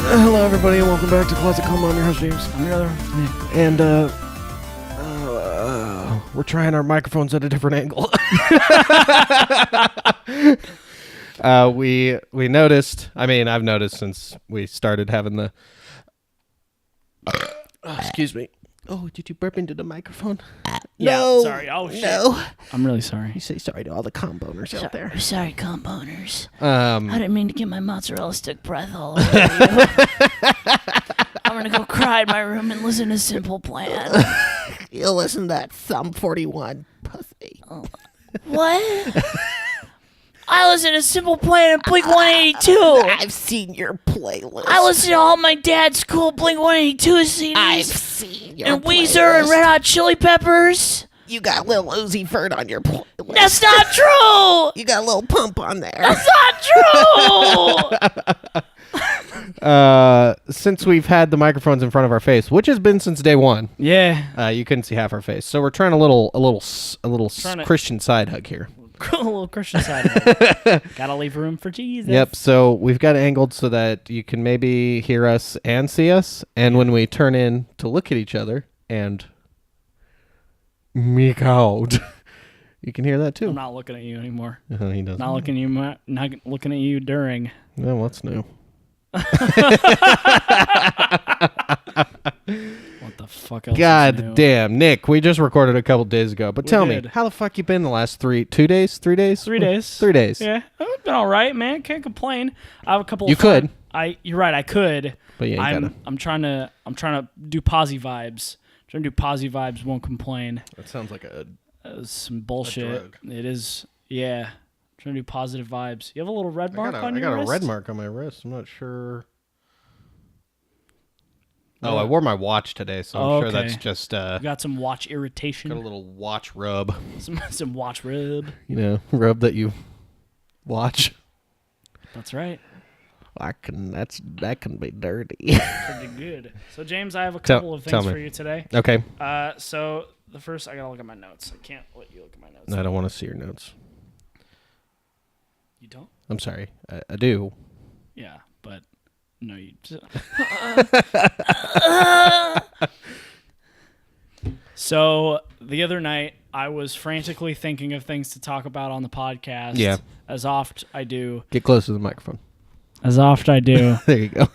Hello, everybody, and welcome back to Closet Coma. I'm your host, James. I'm your other Nick. And we're trying our microphones at a different angle. We noticed. I mean, I've noticed since we started having the. Excuse me. Oh, did you burp into the microphone? Yeah, No. sorry. Oh, shit. No. I'm really sorry. You say sorry to all the componers out there. Sorry, componers. I didn't mean to get my mozzarella stick breath all over you. I'm gonna go cry in my room and listen to Simple Plan. You'll listen to that Thumb 41 pussy. Oh. What? I listen to Simple Plan and Blink 182. I've seen your playlist. I listen to all my dad's cool Blink 182 CDs. I've seen your and Weezer and Red Hot Chili Peppers. You got Lil Uzi Vert on your playlist. That's not true. You got a little pump on there. That's not true. Since we've had the microphones in front of our face, which has been since day one, Yeah. you couldn't see half our face. So we're trying a little Trying to- Christian side hug here. A little Christian side. Gotta leave room for Jesus. Yep. So we've got it angled so that you can maybe hear us and see us, and when we turn in to look at each other and make out, you can hear that too. I'm not looking at you anymore. He doesn't. Not looking at you during. No, what's new? What the fuck else? God damn, Nick, we just recorded a couple days ago, but tell me, did. how the fuck you been the last 3 days? 3 days? 3 days. 3 days. Yeah, I've been all right, man. Can't complain. I have a couple. You could. You're right. I could. But you ain't gotta. I'm trying to do posy vibes. Trying to do posy vibes. Won't complain. That sounds like Some bullshit. drug. It is. Yeah. Trying to do positive vibes. You have a little red mark on your I got wrist? a red mark on my wrist. I'm not sure. Oh, I wore my watch today, so I'm sure that's just You got some watch irritation. got a little watch rub. some watch rub. You know, rub that you watch. That's right. That can be dirty. Pretty good. So James, I have a couple of things for you today. Okay. So the first, I gotta look at my notes. I can't let you look at my notes. No, I don't want to see your notes. You don't? I'm sorry. I do. Yeah, but no, you. So the other night, I was frantically thinking of things to talk about on the podcast. Yeah. As oft I do. Get close to the microphone. As oft I do. There you go.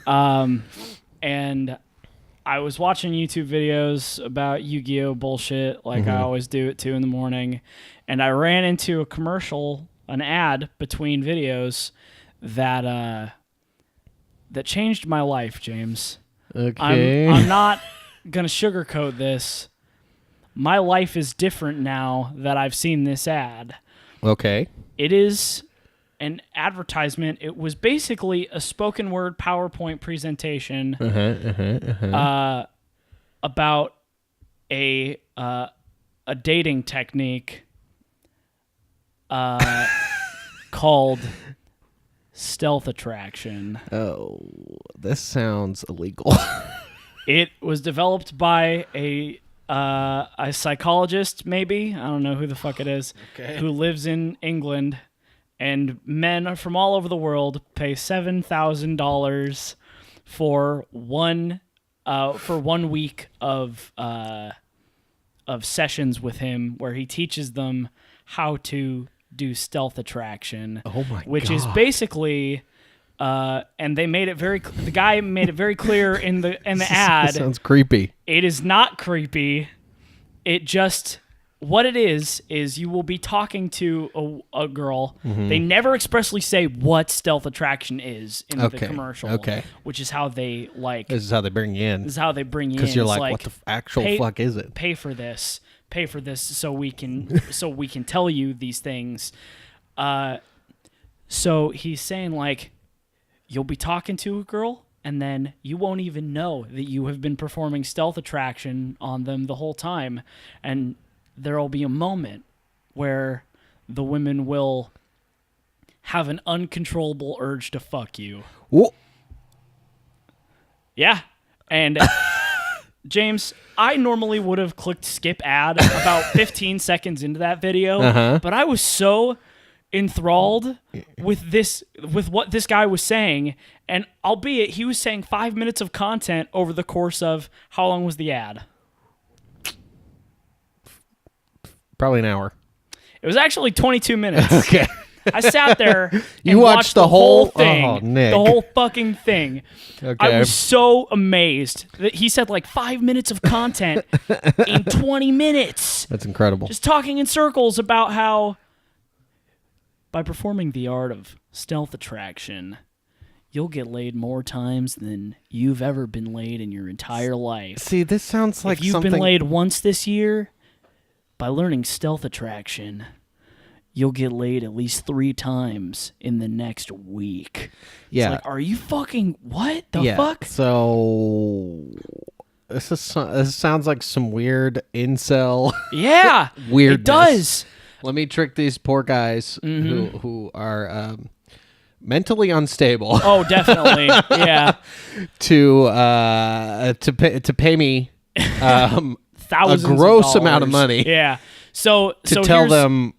And I was watching YouTube videos about Yu-Gi-Oh bullshit, like I always do at 2 a.m, and I ran into a commercial, an ad between videos that changed my life, James. Okay. I'm not gonna sugarcoat this. My life is different now that I've seen this ad. Okay. It is an advertisement. It was basically a spoken word PowerPoint presentation about a dating technique called stealth attraction. Oh, this sounds illegal. It was developed by a psychologist, maybe, I don't know who the fuck it is, who lives in England. And men from all over the world pay $7,000 for one week of sessions with him, where he teaches them how to do stealth attraction. Oh my which God. is basically, and they made it the guy made it very clear in the ad. Sounds creepy. It is not creepy. It just. What it is you will be talking to a girl. They never expressly say what stealth attraction is in the commercial. Okay. Which is how they This is how they bring you in. This is how they bring you in. Because you're It's like, what the actual fuck is it? Pay for this, so we can tell you these things. So he's saying, like, you'll be talking to a girl, and then you won't even know that you have been performing stealth attraction on them the whole time, and there'll be a moment where the women will have an uncontrollable urge to fuck you. Whoa. Yeah. And James, I normally would have clicked skip ad about 15 seconds into that video, but I was so enthralled with what this guy was saying, and albeit he was saying 5 minutes of content over the course of how long was the ad? Probably an hour. It was actually 22 minutes. Okay. I sat there and You watched the whole whole thing. Oh, Nick. The whole fucking thing. Okay. I was so amazed that he said like 5 minutes of content in 20 minutes. That's incredible. Just talking in circles about how by performing the art of stealth attraction, you'll get laid more times than you've ever been laid in your entire life. See, this sounds like if you've something... been laid once this year, by learning stealth attraction, you'll get laid at least 3 times in the next week. Yeah. It's like, are you fucking... What the fuck? So... This sounds like some weird incel... Yeah. weirdness. It does. Let me trick these poor guys who are mentally unstable. Oh, definitely. Yeah. to pay me Thousands a gross of amount of dollars. money. Yeah. So Tell here's- them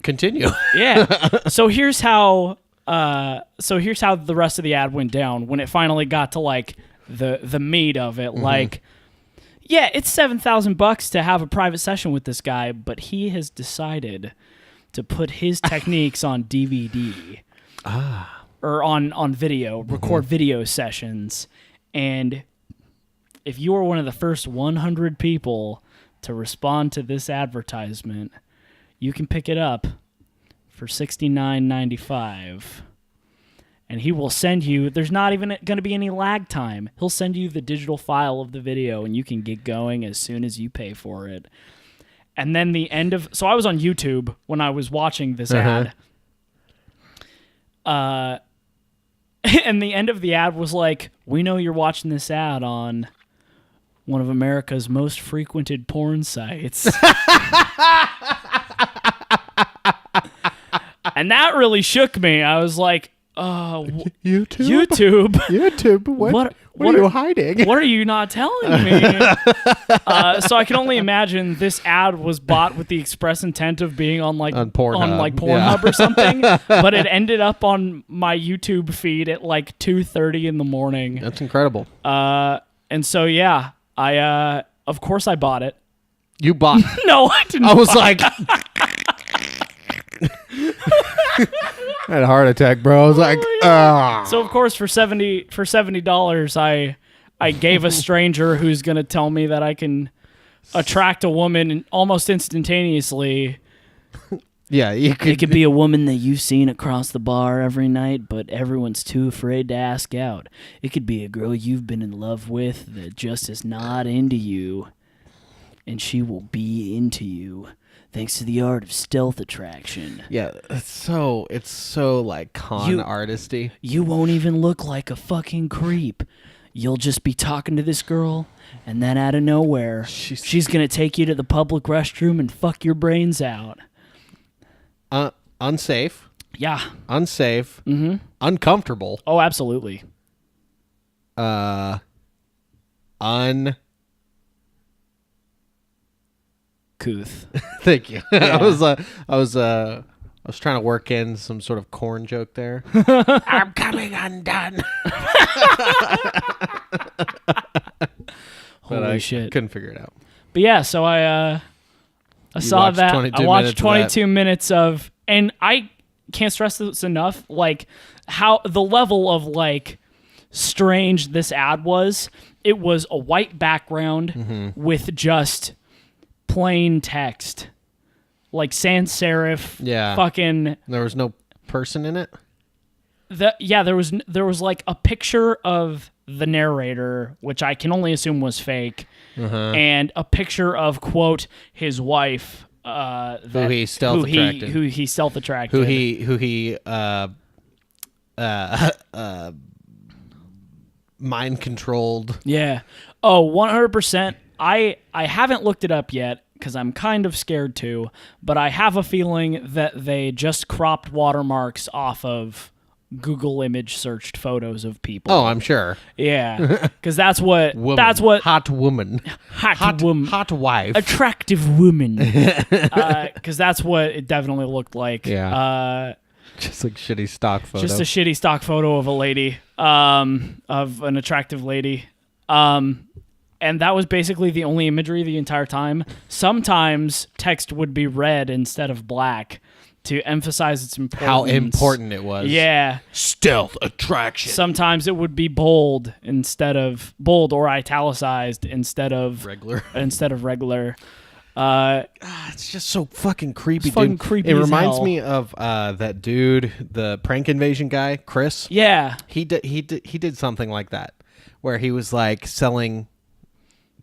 continue. Yeah. So here's how the rest of the ad went down when it finally got to like the meat of it. Like, yeah, it's $7,000 to have a private session with this guy, but he has decided to put his techniques on DVD. Or on video, record video sessions. And if you are one of the first 100 people to respond to this advertisement, you can pick it up for $69.95. And he will send you, there's not even going to be any lag time. He'll send you the digital file of the video, and you can get going as soon as you pay for it. And then so I was on YouTube when I was watching this ad. And the end of the ad was like, we know you're watching this ad on one of America's most frequented porn sites. And that really shook me. I was like, YouTube? YouTube? What are you hiding? What are you not telling me? So I can only imagine this ad was bought with the express intent of being on Pornhub or something, but it ended up on my YouTube feed at like 2:30 in the morning. That's incredible. And so yeah, I of course I bought it. You bought? No, I didn't. I was like, I had a heart attack, bro. I was like, So of course for $70 I gave a stranger who's gonna tell me that I can attract a woman almost instantaneously. Yeah, It could be a woman that you've seen across the bar every night, but everyone's too afraid to ask out. It could be a girl you've been in love with that just is not into you, and she will be into you thanks to the art of stealth attraction. Yeah, it's so like con artisty. You won't even look like a fucking creep. You'll just be talking to this girl, and then out of nowhere, she's going to take you to the public restroom and fuck your brains out. Unsafe. Yeah. Unsafe. Uncomfortable. Oh, absolutely. Couth. Thank you. Yeah. I was trying to work in some sort of corn joke there. I'm coming undone. Holy shit. Couldn't figure it out. But yeah, so I saw watched that. 22 I watched minutes of 22 minutes of, and I can't stress this enough, like how the level of like strange this ad was. It was a white background with just plain text, like sans serif. Yeah. Fucking. There was no person in it. There was like a picture of the narrator, which I can only assume was fake, and a picture of quote his wife, who he stealth attracted, who he mind controlled. Yeah. Oh, 100%. I haven't looked it up yet because I'm kind of scared to, but I have a feeling that they just cropped watermarks off of Google image searched photos of people. Oh, I'm sure. Yeah, because that's what Woman. that's what Hot woman. hot woman, Hot wife. attractive woman. Because that's what it definitely looked like. Yeah. Just like shitty stock photo. Just a shitty stock photo of a lady, of an attractive lady. And that was basically the only imagery the entire time. Sometimes text would be red instead of black to emphasize its importance. How important it was. Yeah. Stealth attraction. Sometimes it would be bold or italicized instead of regular. It's just so fucking creepy, It's fucking dude. creepy It as reminds hell. me of that dude, the prank invasion guy, Chris. Yeah. He did something like that, where he was like selling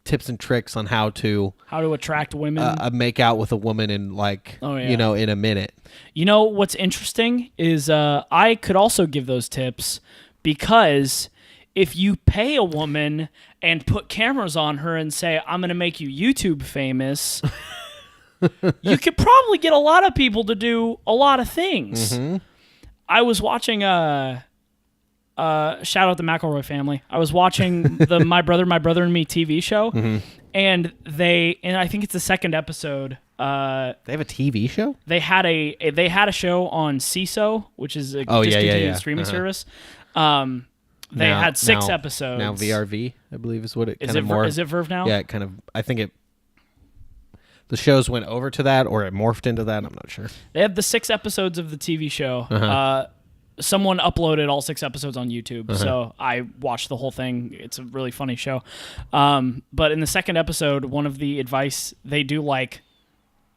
tips and tricks on how to attract women. make out with a woman in like in a minute. You know what's interesting is I could also give those tips, because if you pay a woman and put cameras on her and say, I'm going to make you YouTube famous, you could probably get a lot of people to do a lot of things. Mm-hmm. I was watching shout out the McElroy family. I was watching the My Brother and Me TV show, and I think it's the second episode. They have a TV show? They had a show on CISO, which is a discontinued streaming service. They had 6 episodes. Now VRV, I believe, is what it Is kind it of more. is it Verve now? Yeah, it kind of. I think it. The shows went over to that, or it morphed into that. I'm not sure. They have the 6 episodes of the TV show. Someone uploaded all 6 episodes on YouTube, so I watched the whole thing. It's a really funny show. But in the second episode, one of the advice they do, like,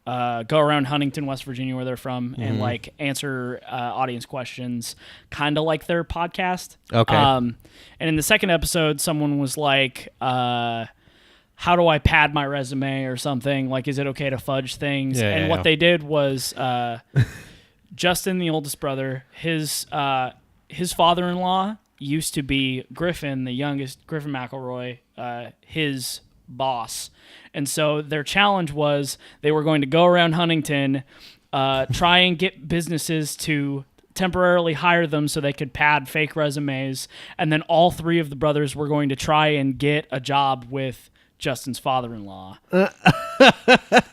go around Huntington, West Virginia, where they're from, and like answer audience questions, kind of like their podcast. Okay. And in the second episode, someone was like, "How do I pad my resume or something? Like, is it okay to fudge things?" What they did was, Justin, the oldest brother, his father-in-law used to be Griffin, the youngest, Griffin McElroy, his boss. And so their challenge was they were going to go around Huntington, try and get businesses to temporarily hire them so they could pad fake resumes, and then all 3 of the brothers were going to try and get a job with Justin's father-in-law.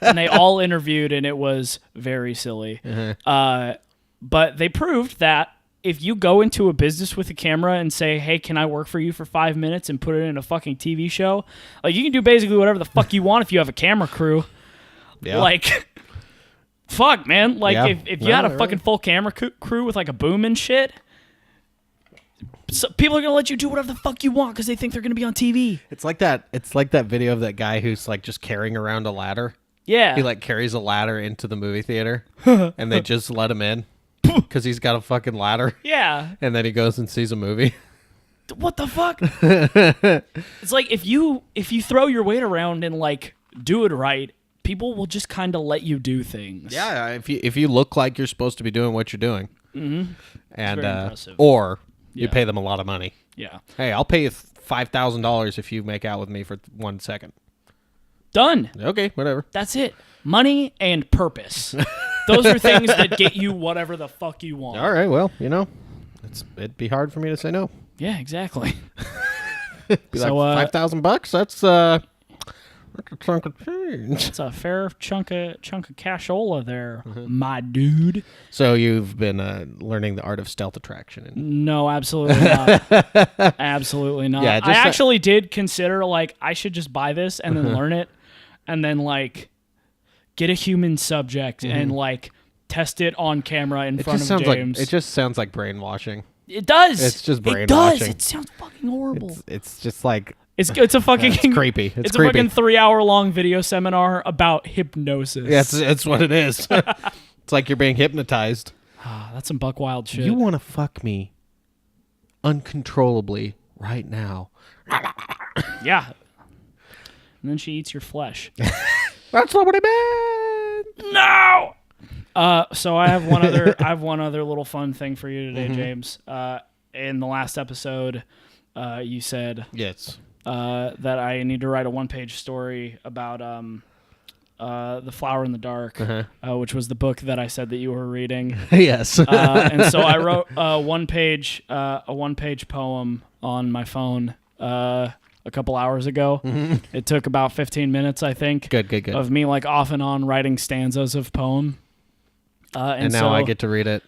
And they all interviewed, and it was very silly. But they proved that if you go into a business with a camera and say, hey, can I work for you for 5 minutes, and put it in a fucking TV show, like, you can do basically whatever the fuck you want if you have a camera crew. Yeah. Like, fuck, man. Like, if you had a fucking right. full camera crew with, like, a boom and shit, so people are going to let you do whatever the fuck you want because they think they're going to be on TV. It's like that video of that guy who's like just carrying around a ladder. Yeah. He like carries a ladder into the movie theater, and they just let him in because he's got a fucking ladder. Yeah. And then he goes and sees a movie. What the fuck? It's like if you throw your weight around and like do it right, people will just kind of let you do things. Yeah, if you look like you're supposed to be doing what you're doing, Mm-hmm. and very impressive. or you Yeah. pay them a lot of money. Yeah. Hey, I'll pay you $5,000 if you make out with me for 1 second. Done. Okay, whatever. That's it. Money and purpose. Those are things that get you whatever the fuck you want. All right, well, it'd be hard for me to say no. Yeah, exactly. Be So, like $5,000. That's a chunk of change. It's a fair chunk of cashola there, my dude. So you've been learning the art of stealth attraction. No, absolutely not. Absolutely not. Yeah, just I actually did consider, like, I should just buy this and then learn it, and then, like, get a human subject and, like, test it on camera in front of James. It just sounds like brainwashing. It does. It's just It brainwashing. does. It sounds fucking horrible. It's just like It's a fucking it's creepy. It's a creepy. fucking 3-hour-long video seminar about hypnosis. Yeah, it's what it is. It's like you're being hypnotized. That's some buck wild shit. You want to fuck me uncontrollably right now. Yeah. And then she eats your flesh. That's not what I meant. No. So I have one other little fun thing for you today, James. In the last episode, you said Yes. that I need to write a 1-page story about The Flower in the Dark, which was the book that I said that you were reading. Yes. And so I wrote a one-page poem on my phone a couple hours ago. It took about 15 minutes, I think. Good. Of me like off and on writing stanzas of poem. And now so, I get to read it.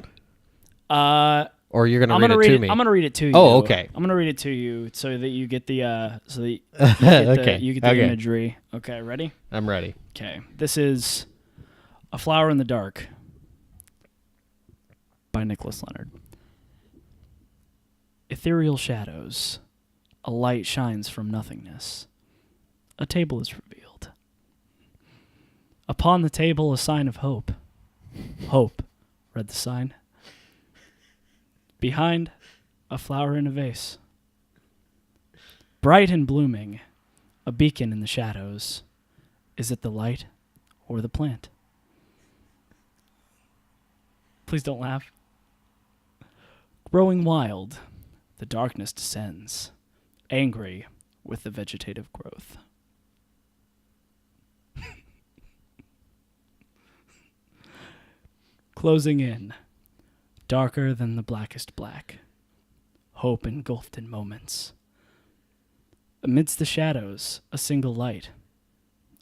Or you're gonna read it to me. I'm gonna read it to you. Oh, okay. I'm gonna read it to you so that you get the you get the Okay. imagery. Okay, ready? I'm ready. Okay. This is A Flower in the Dark by Nicholas Leonard. Ethereal shadows. A light shines from nothingness. A table is revealed. Upon the table a sign of hope. Hope, read the sign. Behind, a flower in a vase. Bright and blooming, a beacon in the shadows. Is it the light or the plant? Please don't laugh. Growing wild, the darkness descends, angry with the vegetative growth. Closing in, darker than the blackest black, hope engulfed in moments. Amidst the shadows, a single light,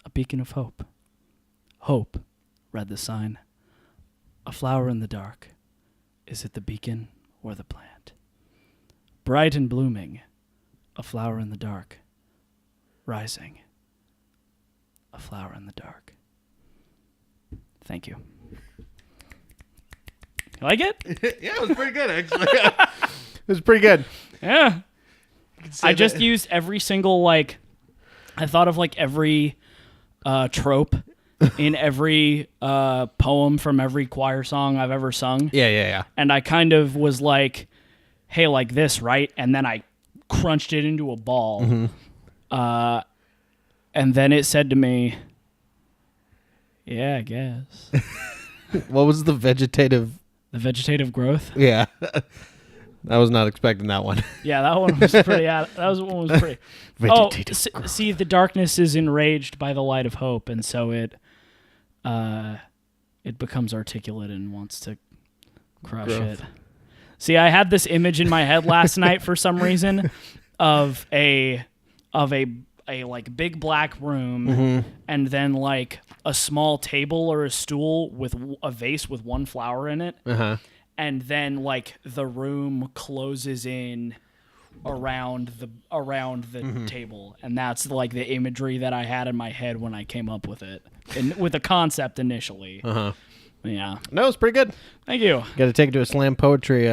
a beacon of hope. Hope, read the sign. A flower in the dark. Is it the beacon or the plant? Bright and blooming, a flower in the dark. Rising, a flower in the dark. Thank you. You like it? Yeah, it was pretty good, actually. It was pretty good. Yeah. I just used every single, like, I thought of, like, every trope in every poem from every choir song I've ever sung. Yeah. And I kind of was like, hey, like this, right? And then I crunched it into a ball. And then it said to me, yeah, I guess. What was the vegetative? The vegetative growth? Yeah. I was not expecting that one. Yeah, that one was pretty. That one was pretty. Vegetative growth. See, the darkness is enraged by the light of hope, and so it becomes articulate and wants to crush Growth. it. See, I had this image in my head last night for some reason of a like big black room, and then like a small table or a stool with a vase with one flower in it. And then like the room closes in around the table, and that's like the imagery that I had in my head when I came up with it, and with the concept initially. Yeah. No, it's pretty good. Thank you. Got to take it to a slam poetry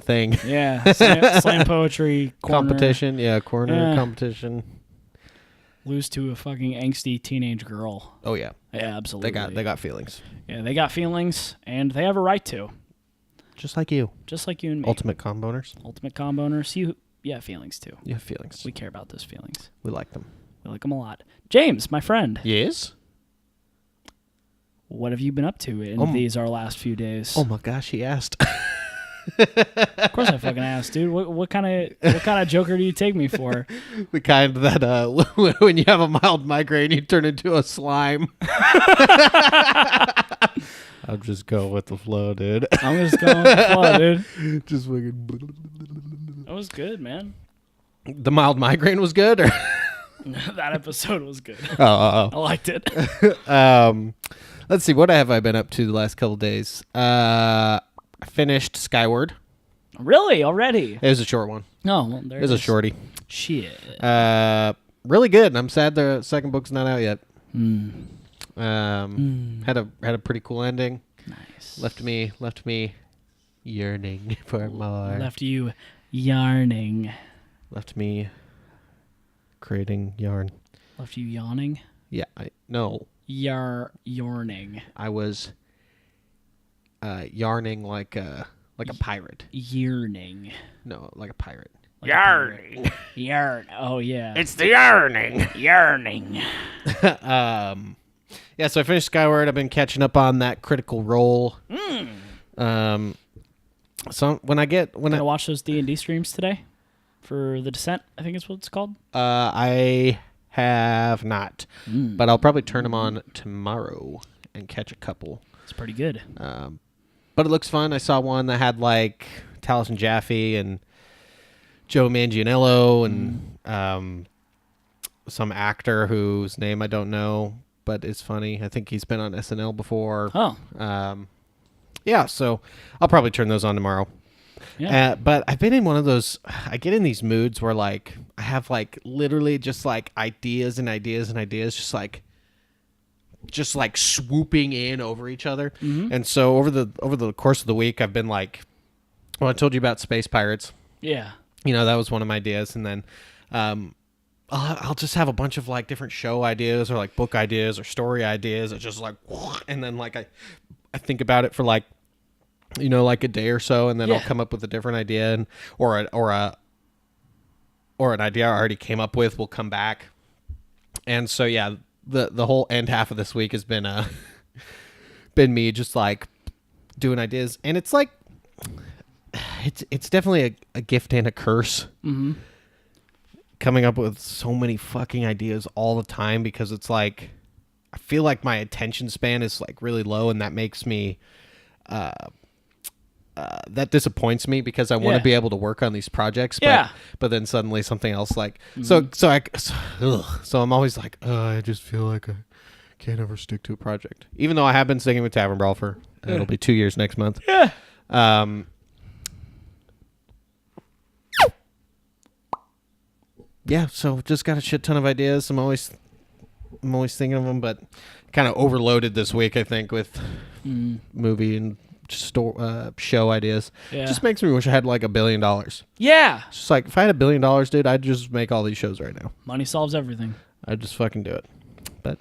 thing. Yeah. Slam poetry corner. Competition. Yeah, corner Yeah. competition. Lose to a fucking angsty teenage girl. Oh yeah. Yeah, absolutely. They got feelings. Yeah, they got feelings, and they have a right to. Just like you. Just like you and me. Ultimate comboners. Ultimate comboners. You have feelings too. You have feelings. We care about those feelings. We like them. We like them a lot. James, my friend. Yes? What have you been up to in these our last few days? Oh my gosh, he asked. Of course I fucking asked, dude. What kind of joker do you take me for? The kind that when you have a mild migraine, you turn into a slime. I'll just go with the flow, dude. I'm just going with the flow, dude. Just fucking. That was good, man. The mild migraine was good, or That episode was good. I I liked it. Let's see. What have I been up to the last couple days? I finished Skyward. Really? Already? It was a short one. No, well, there It was a shorty. Shit. Really good. I'm sad the second book's not out yet. Had a pretty cool ending. Nice. Left me yearning for more. Left you yarning. Left me creating yarn. Left you yawning. Yeah, no. Yarning. I was yarning like a pirate. Yearning. No, like a pirate. Like yarning. Yarn. Oh yeah. It's the yarning. Yarning. Yeah, so I finished Skyward. I've been catching up on that Critical Role. So when I watch those D&D streams today for the Descent, I think is what it's called. I Have not. But I'll probably turn them on tomorrow and catch a couple. It's pretty good. But it looks fun. I saw one that had like Taliesin Jaffe and Joe Manganiello and some actor whose name I don't know, but is funny. I think he's been on SNL before. Oh. Yeah, so I'll probably turn those on tomorrow. Yeah. But I've been in one of those, I get in these moods where like I have like literally just like ideas and ideas and ideas just like swooping in over each other. And so over the course of the week I've been like, well, I told you about Space Pirates. Yeah. You know, that was one of my ideas. And then I'll just have a bunch of like different show ideas or like book ideas or story ideas. It's just like, and then like I think about it for like, you know, like a day or so, and then I'll come up with a different idea, and or an idea I already came up with will come back. And so yeah, the whole end half of this week has been been me just like doing ideas, and it's like it's definitely a gift and a curse. Coming up with so many fucking ideas all the time, because it's like I feel like my attention span is like really low, and that makes me that disappoints me, because I want to be able to work on these projects, but then suddenly something else like so I'm always like, I just feel like I can't ever stick to a project, even though I have been sticking with Tavern Brawl for it'll be 2 years next month. So just got a shit ton of ideas. I'm always thinking of them, but kind of overloaded this week, I think, with movie and show ideas. Just makes me wish I had like $1 billion. Yeah. It's just like, if I had $1 billion, dude, I'd just make all these shows right now. Money solves everything. I'd just fucking do it. But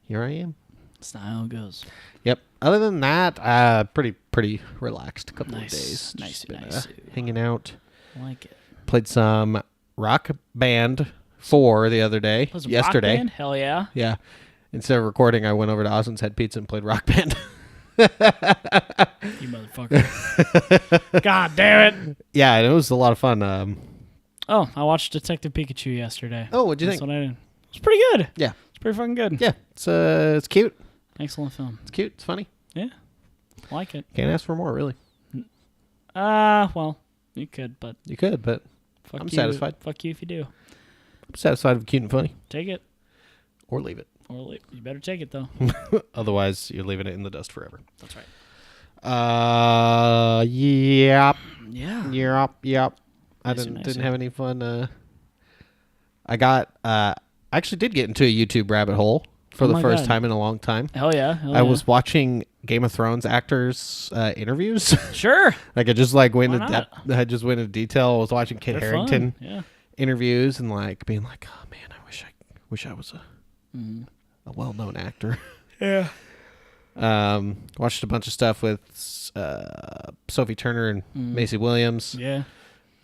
here I am. That's not how it goes. Yep. Other than that, pretty relaxed couple of days. Nice. Hanging out. I like it. Played some Rock Band 4 the other day. Yesterday. Rock Band? Hell yeah. Yeah. Instead of recording, I went over to Austin's Head Pizza and played Rock Band. You motherfucker. God damn it. Yeah, and it was a lot of fun. I watched Detective Pikachu yesterday. Oh, what'd you think? That's what I did. It's pretty good. Yeah. It's pretty fucking good. Yeah. It's cute. Excellent film. It's cute. It's funny. Yeah. Like it. Can't ask for more, really. Well, you could, but You could, but fuck I'm you. satisfied. Fuck you if you do. I'm satisfied with cute and funny. Take it. Or leave it. Or you better take it, though. Otherwise, you're leaving it in the dust forever. That's right. Yep. Yeah. Yep. I didn't have any fun. I actually did get into a YouTube rabbit hole for the first time in a long time. Hell yeah. I was watching Game of Thrones actors interviews. Sure. Like I just like went Why into not? depth. I just went into detail. I was watching Kit They're Harington fun. Yeah. interviews and like being like, oh man, I wish I was a well-known actor. Yeah. Watched a bunch of stuff with Sophie Turner and Macy Williams. Yeah.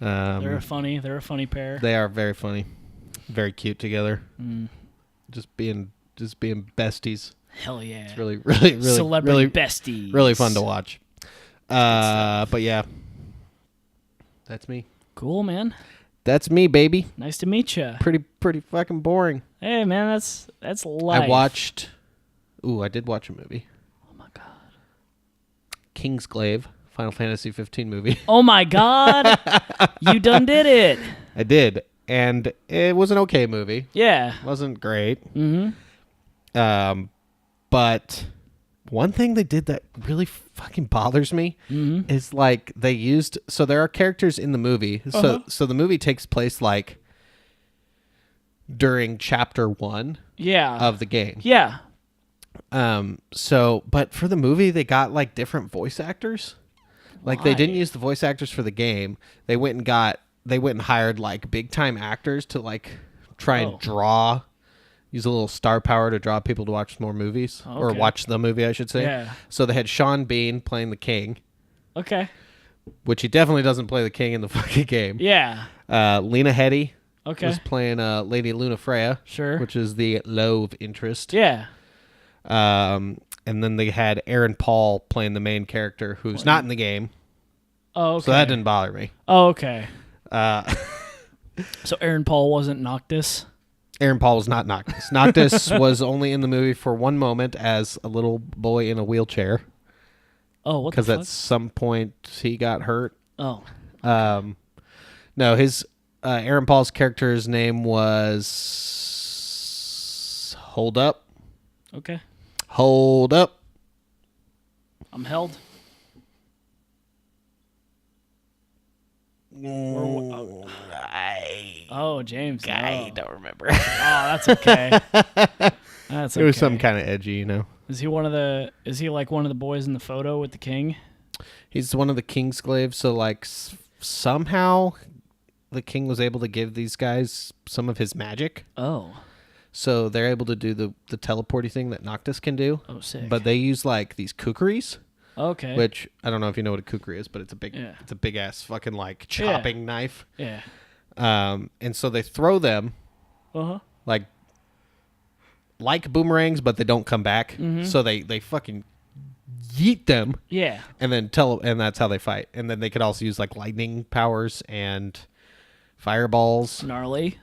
They're a funny pair. They are very funny, very cute together. Just being besties. Hell yeah. It's really Celebrity besties. really fun to watch. But yeah, that's me. Cool, man. That's me, baby. Nice to meet you. Pretty fucking boring. Hey, man, that's life. I did watch a movie. Oh my god. Kingsglaive, Final Fantasy 15 movie. Oh my god. You done did it. I did, and it was an okay movie. Yeah. Wasn't great. But one thing they did that really fucking bothers me is like they used, so there are characters in the movie. So the movie takes place like during chapter 1 of the game. Yeah. But for the movie they got like different voice actors. Like they didn't use the voice actors for the game. They went and hired like big time actors to like try and use a little star power to draw people to watch more movies or watch the movie, I should say. Yeah. So they had Sean Bean playing the king. Okay. Which he definitely doesn't play the king in the fucking game. Yeah. Lena Headey was playing Lady Luna Freya. Sure. Which is the love interest. Yeah. And then they had Aaron Paul playing the main character who's not in the game. Oh, okay. So that didn't bother me. Oh, okay. So Aaron Paul wasn't Noctis? Aaron Paul was not Noctis. Noctis was only in the movie for one moment as a little boy in a wheelchair. Oh, what the fuck? Because at some point he got hurt. Oh. No, his Aaron Paul's character's name was Hold Up. Okay. Hold Up. I'm held. Oh, James. I don't remember. Oh, that's okay. That's okay. It was some kind of edgy, you know. Is he like one of the boys in the photo with the king? He's one of the king's slaves, so like somehow the king was able to give these guys some of his magic. Oh. So they're able to do the teleporty thing that Noctis can do. Oh, sick. But they use like these kukris. Okay. Which I don't know if you know what a kukri is, but it's a big ass fucking like chopping knife. Yeah. And so they throw them like boomerangs, but they don't come back. Mm-hmm. So they fucking yeet them. Yeah. And then and that's how they fight. And then they could also use like lightning powers and fireballs. Gnarly.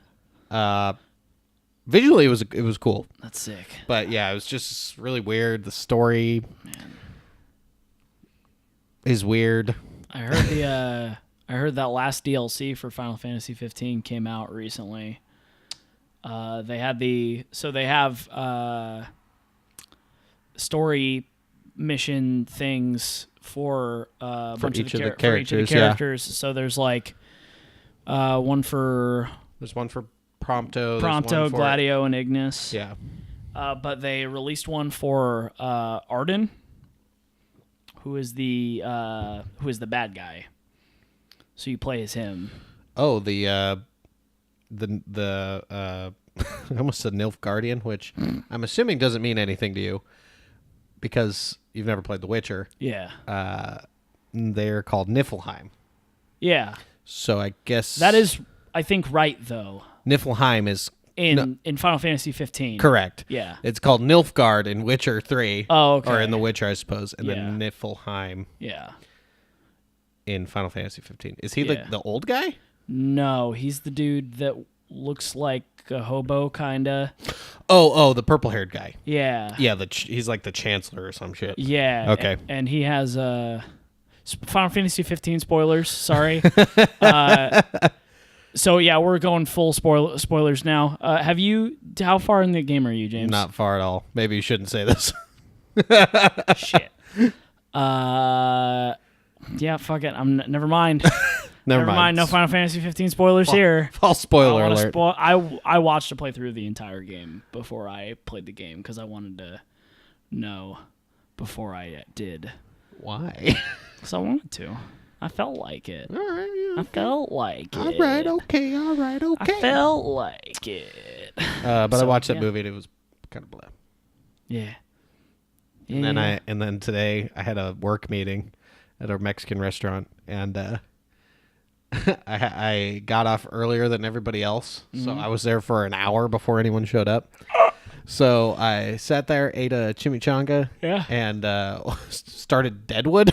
Visually it was cool. That's sick. But yeah, it was just really weird. The story is weird. I heard I heard that last DLC for Final Fantasy 15 came out recently. They have story mission things for each of the characters. So there's like one for Prompto, Gladio, and Ignis. Yeah. But they released one for Arden, who is the bad guy. So you play as him. Oh, the I almost said Nilfgaardian, which I'm assuming doesn't mean anything to you because you've never played The Witcher. Yeah. They're called Niflheim. Yeah. So I guess that is, I think, right though. Niflheim is in Final Fantasy 15. Correct. Yeah. It's called Nilfgaard in Witcher 3. Oh, okay. Or in The Witcher, I suppose, and then Niflheim. Yeah. In Final Fantasy 15. Is he the old guy? No, he's the dude that looks like a hobo, kinda. Oh, the purple-haired guy. Yeah. Yeah, he's like the Chancellor or some shit. Yeah. Okay. And he has Final Fantasy 15 spoilers. Sorry. So yeah, we're going full spoilers now. How far in the game are you, James? Not far at all. Maybe you shouldn't say this. Shit. Yeah, fuck it. Never mind. Never mind. No Final Fantasy 15 spoilers here. False spoiler alert. I watched a playthrough of the entire game before I played the game because I wanted to know before I did. Why? Because I wanted to. I felt like it. All right. Yeah, I felt like it. All right. Okay. I felt like it. But I watched that movie and it was kind of blah. Yeah. And then today I had a work meeting at a Mexican restaurant, and I got off earlier than everybody else, so I was there for an hour before anyone showed up. So I sat there, ate a chimichanga, and started Deadwood.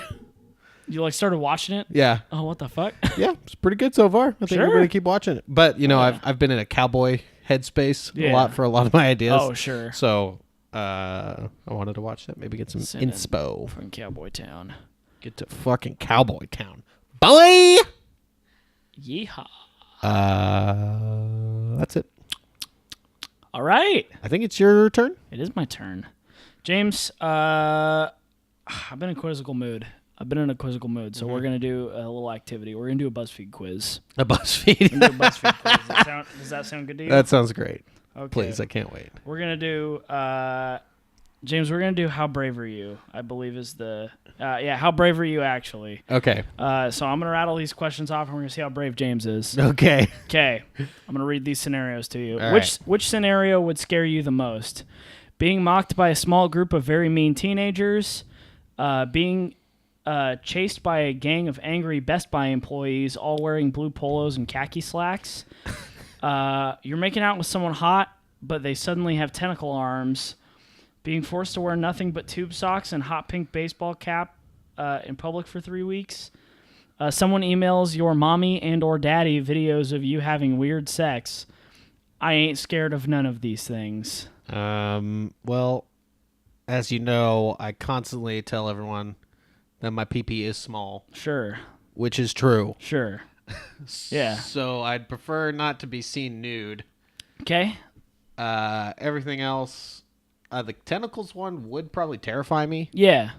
You started watching it? Yeah. Oh, what the fuck? Yeah, it's pretty good so far. I think everybody keep watching it. But I've been in a cowboy headspace a lot for a lot of my ideas. Oh, sure. So I wanted to watch that. Maybe get some inspo from Cowboy Town. Get to fucking Cowboy Town, boy. Yeehaw. That's it. All right. I think it's your turn. It is my turn. James, I've been in a quizzical mood. So we're going to do a little activity. We're going to do a BuzzFeed quiz. A BuzzFeed? Does that sound good to you? That sounds great. Okay. Please, I can't wait. We're going to do, James, we're going to do How Brave Are You, I believe is the, How Brave Are You, actually. Okay. So I'm going to rattle these questions off, and we're going to see how brave James is. Okay. Okay. I'm going to read these scenarios to you. All Which scenario would scare you the most? Being mocked by a small group of very mean teenagers, being chased by a gang of angry Best Buy employees all wearing blue polos and khaki slacks. You're making out with someone hot, but they suddenly have tentacle arms. Being forced to wear nothing but tube socks and hot pink baseball cap in public for 3 weeks. Someone emails your mommy and or daddy videos of you having weird sex. I ain't scared of none of these things. Well, as you know, I constantly tell everyone that my pee-pee is small. Sure. Which is true. Sure. Yeah. So I'd prefer not to be seen nude. Okay. Everything else, the tentacles one would probably terrify me. Yeah.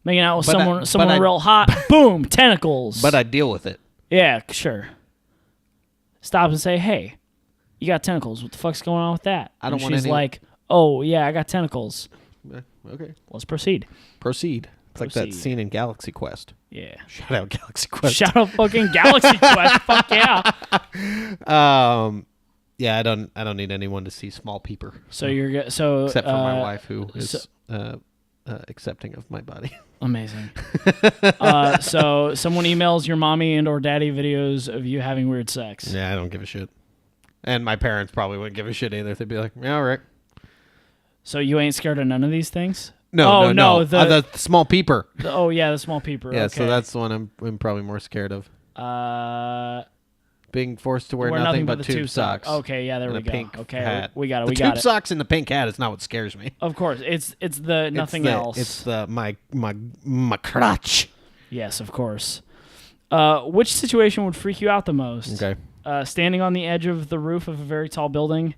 Making out with But someone real hot. Boom, tentacles. But I deal with it. Yeah, sure. Stop and say, hey, you got tentacles. What the fuck's going on with that? I don't and want she's any... like, oh, yeah, I got tentacles. Okay. Let's proceed. Proceed. It's like that scene in Galaxy Quest. Yeah. Shout out Galaxy Quest. Shout out fucking Galaxy Quest. Fuck yeah. Yeah, I don't need anyone to see small peeper. So you're so except for my wife, who is accepting of my body. Amazing. So someone emails your mommy and or daddy videos of you having weird sex. Yeah, I don't give a shit. And my parents probably wouldn't give a shit either. They'd be like, yeah, all right. So you ain't scared of none of these things? No. The small peeper. The small peeper. Yeah, okay. so that's the one I'm probably more scared of. Being forced to wear nothing but tube socks. Okay, yeah, there we go. Pink okay, hat. we got it. The tube socks and the pink hat is not what scares me. Of course, it's the nothing else. It's the my crotch. Yes, of course. Which situation would freak you out the most? Okay. Standing on the edge of the roof of a very tall building,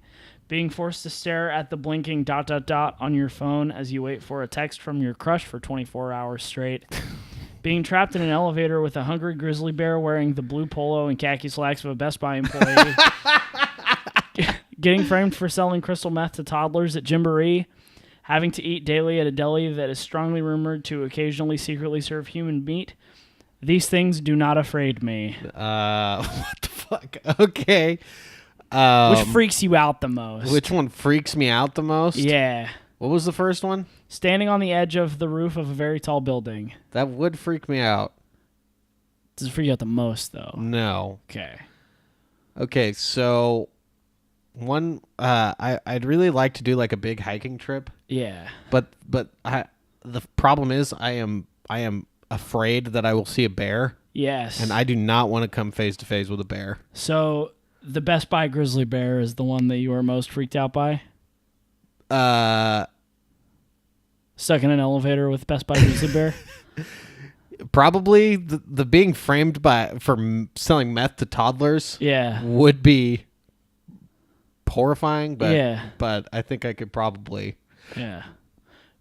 being forced to stare at the blinking ... on your phone as you wait for a text from your crush for 24 hours straight. Being trapped in an elevator with a hungry grizzly bear wearing the blue polo and khaki slacks of a Best Buy employee. Getting framed for selling crystal meth to toddlers at Gymboree. Having to eat daily at a deli that is strongly rumored to occasionally secretly serve human meat. These things do not afraid me. What the fuck? Okay. Which freaks you out the most? Which one freaks me out the most? Yeah. What was the first one? Standing on the edge of the roof of a very tall building. That would freak me out. Does it freak you out the most, though? No. Okay, so one, I'd really like to do like a big hiking trip. Yeah. But the problem is I am afraid that I will see a bear. Yes. And I do not want to come face to face with a bear. So the Best Buy grizzly bear is the one that you were most freaked out by? Stuck in an elevator with Best Buy grizzly bear? Probably the being framed for selling meth to toddlers. Yeah. Would be horrifying, but yeah. But I think I could probably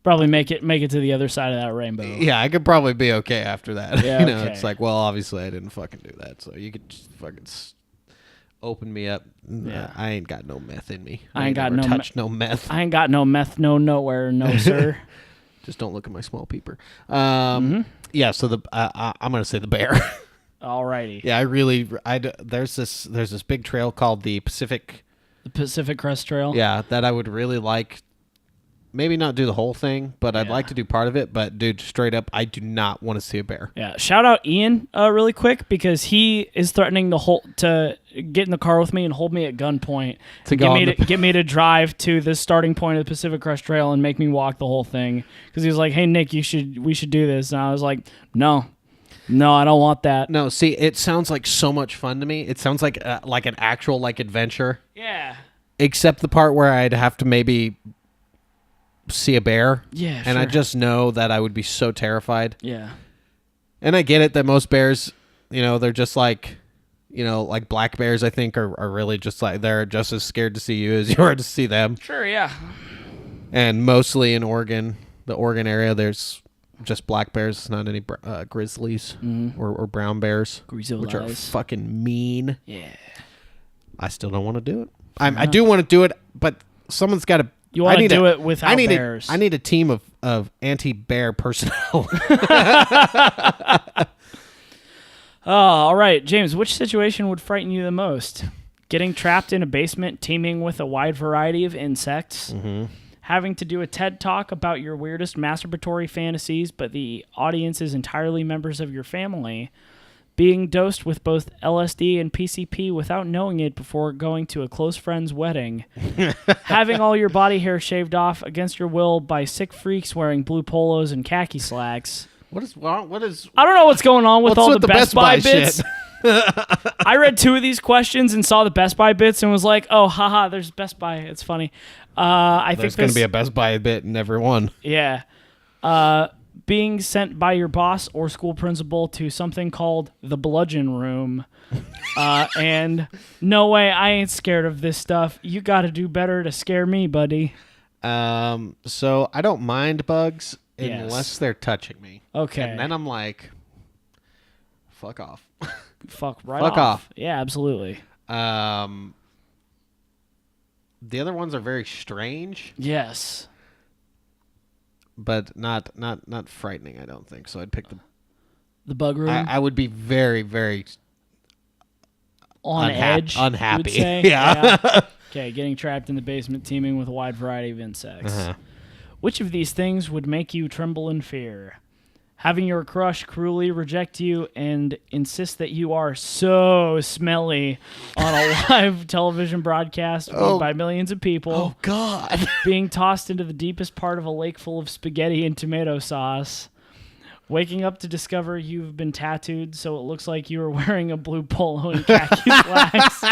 probably make it to the other side of that rainbow. Yeah, I could probably be okay after that. Yeah, you know, okay. It's like, well, obviously I didn't fucking do that, so you could just fucking open me up. Yeah. I ain't got no meth in me. I ain't got no no meth. I ain't got no meth, no nowhere, no sir. Just don't look at my small peeper. Mm-hmm. Yeah, so I'm gonna say the bear. Alrighty. Yeah, there's this big trail called the Pacific Crest Trail. Yeah, that I would really like. Maybe not do the whole thing, but I'd like to do part of it. But dude, straight up, I do not want to see a bear. Yeah, shout out Ian really quick because he is threatening to get in the car with me and hold me at gunpoint to get me to drive to the starting point of the Pacific Crest Trail and make me walk the whole thing. Because he was like, "Hey Nick, we should do this," and I was like, "No, I don't want that." No, see, it sounds like so much fun to me. It sounds like an actual adventure. Yeah. Except the part where I'd have to maybe see a bear. Yeah, and sure. I just know that I would be so terrified. Yeah. And I get it that most bears, they're just like black bears, I think, are really just like, they're just as scared to see you as you are to see them. Sure, yeah. And mostly in Oregon, the Oregon area, there's just black bears. It's not any grizzlies or brown bears, which are fucking mean. Yeah. I still don't want to do it. I do want to do it, but someone's got to. You want to do it without bears. I need a team of anti-bear personnel. All right, James, which situation would frighten you the most? Getting trapped in a basement teeming with a wide variety of insects? Mm-hmm. Having to do a TED Talk about your weirdest masturbatory fantasies, but the audience is entirely members of your family? Being dosed with both LSD and PCP without knowing it before going to a close friend's wedding. Having all your body hair shaved off against your will by sick freaks wearing blue polos and khaki slacks. What is? I don't know what's going on with all the Best Buy bits. I I read 2 of these questions and saw the Best Buy bits and was like, oh, haha, there's Best Buy. It's funny. I think There's going to be a Best Buy bit in every one. Yeah. Being sent by your boss or school principal to something called the bludgeon room. And no way, I ain't scared of this stuff. You got to do better to scare me, buddy. So I don't mind bugs unless they're touching me. Okay. And then I'm like, fuck off. Fuck Fuck off. Yeah, absolutely. The other ones are very strange. Yes. But not frightening, I don't think. So I'd pick the bug room. I would be very, very on edge. Unhappy. You would say? Yeah. Okay, getting trapped in the basement teeming with a wide variety of insects. Which of these things would make you tremble in fear? Having your crush cruelly reject you and insist that you are so smelly on a live television broadcast viewed by millions of people. Oh, God. Being tossed into the deepest part of a lake full of spaghetti and tomato sauce. Waking up to discover you've been tattooed so it looks like you are wearing a blue polo and khaki slacks.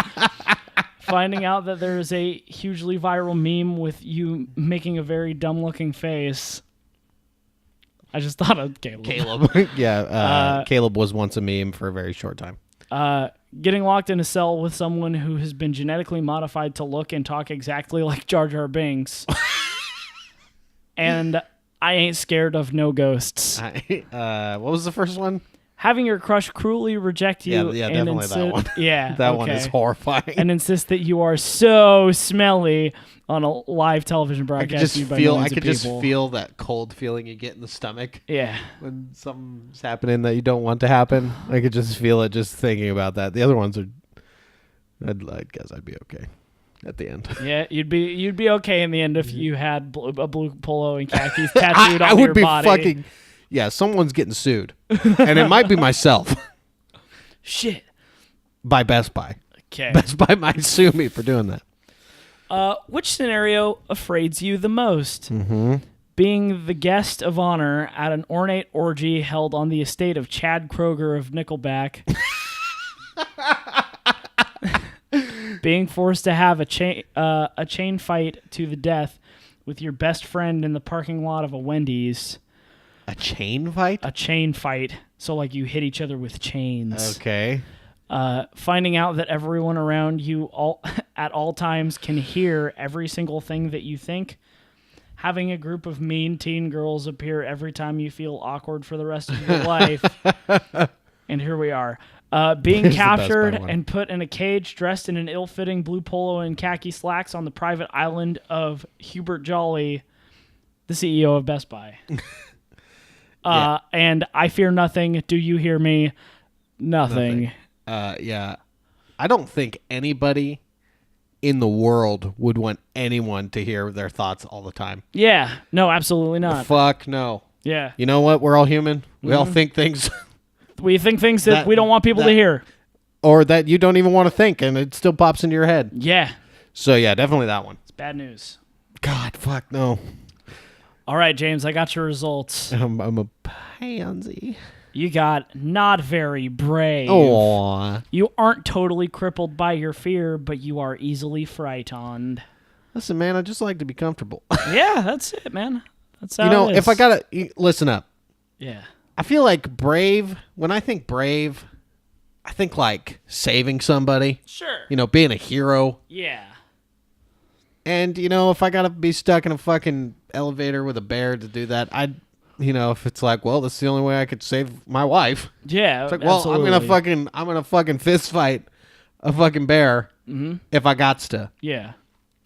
Finding out that there is a hugely viral meme with you making a very dumb-looking face. I just thought of Caleb. Yeah, Caleb was once a meme for a very short time. Getting locked in a cell with someone who has been genetically modified to look and talk exactly like Jar Jar Binks. And I ain't scared of no ghosts. What was the first one? Having your crush cruelly reject you. Yeah, and definitely that one. Yeah, that one is horrifying. And insist that you are so smelly on a live television broadcast. I could just feel that cold feeling you get in the stomach. Yeah. When something's happening that you don't want to happen. I could just feel it just thinking about that. The other ones are, I guess I'd be okay at the end. Yeah, you'd be okay in the end if you had a blue polo and khakis tattooed on your body. I would be fucking, yeah, someone's getting sued. And it might be myself. Shit. By Best Buy. Okay. Best Buy might sue me for doing that. Which scenario afraids you the most? Mm-hmm. Being the guest of honor at an ornate orgy held on the estate of Chad Kroger of Nickelback. Being forced to have a chain fight to the death with your best friend in the parking lot of a Wendy's. A chain fight? A chain fight. So like you hit each other with chains. Okay. Finding out that everyone around you at all times can hear every single thing that you think. Having a group of mean teen girls appear every time you feel awkward for the rest of your life. And here we are. Being captured and put in a cage dressed in an ill-fitting blue polo and khaki slacks on the private island of Hubert Jolly, the CEO of Best Buy. Yeah. And I fear nothing. Do you hear me? Nothing. Yeah. I don't think anybody in the world would want anyone to hear their thoughts all the time. Yeah. No, absolutely not. Fuck no. Yeah. You know what? We're all human. We all think things. We think things that we don't want people to hear. Or that you don't even want to think, and it still pops into your head. Yeah. So, yeah, definitely that one. It's bad news. God, fuck no. All right, James, I got your results. I'm a pansy. You got not very brave. Aww. You aren't totally crippled by your fear, but you are easily frightened. Listen, man, I just like to be comfortable. Yeah, that's it, man. That's how it is. If I gotta listen up. Yeah. I feel like brave. When I think brave, I think like saving somebody. Sure. Being a hero. Yeah. And if I gotta be stuck in a fucking elevator with a bear to do that, if it's like, well, that's the only way I could save my wife. Yeah. It's like, well, absolutely. I'm gonna fucking fist fight a fucking bear if I gots to. Yeah.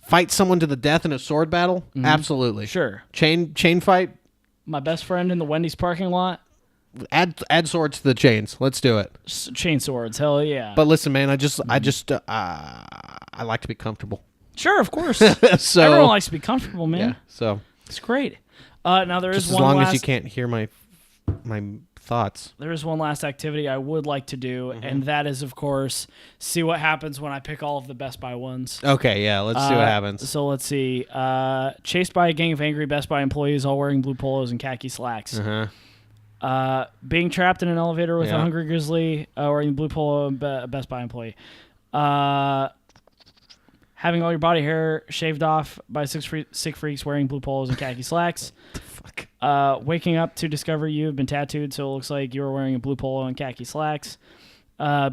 Fight someone to the death in a sword battle? Absolutely. Sure. Chain fight? My best friend in the Wendy's parking lot? Add swords to the chains. Let's do it. Chain swords, hell yeah. But listen, man, I like to be comfortable. Sure, of course. So everyone likes to be comfortable, man. Yeah, so it's great. Now there is just one as long last, as you can't hear my thoughts. There is one last activity I would like to do, and that is, of course, see what happens when I pick all of the Best Buy ones. Okay, yeah, let's see what happens. So let's see. Chased by a gang of angry Best Buy employees all wearing blue polos and khaki slacks. Being trapped in an elevator with a Yeah. hungry grizzly wearing blue polo and a Best Buy employee. Having all your body hair shaved off by sick freaks wearing blue polos and khaki slacks. Fuck. Waking up to discover you have been tattooed, so it looks like you were wearing a blue polo and khaki slacks.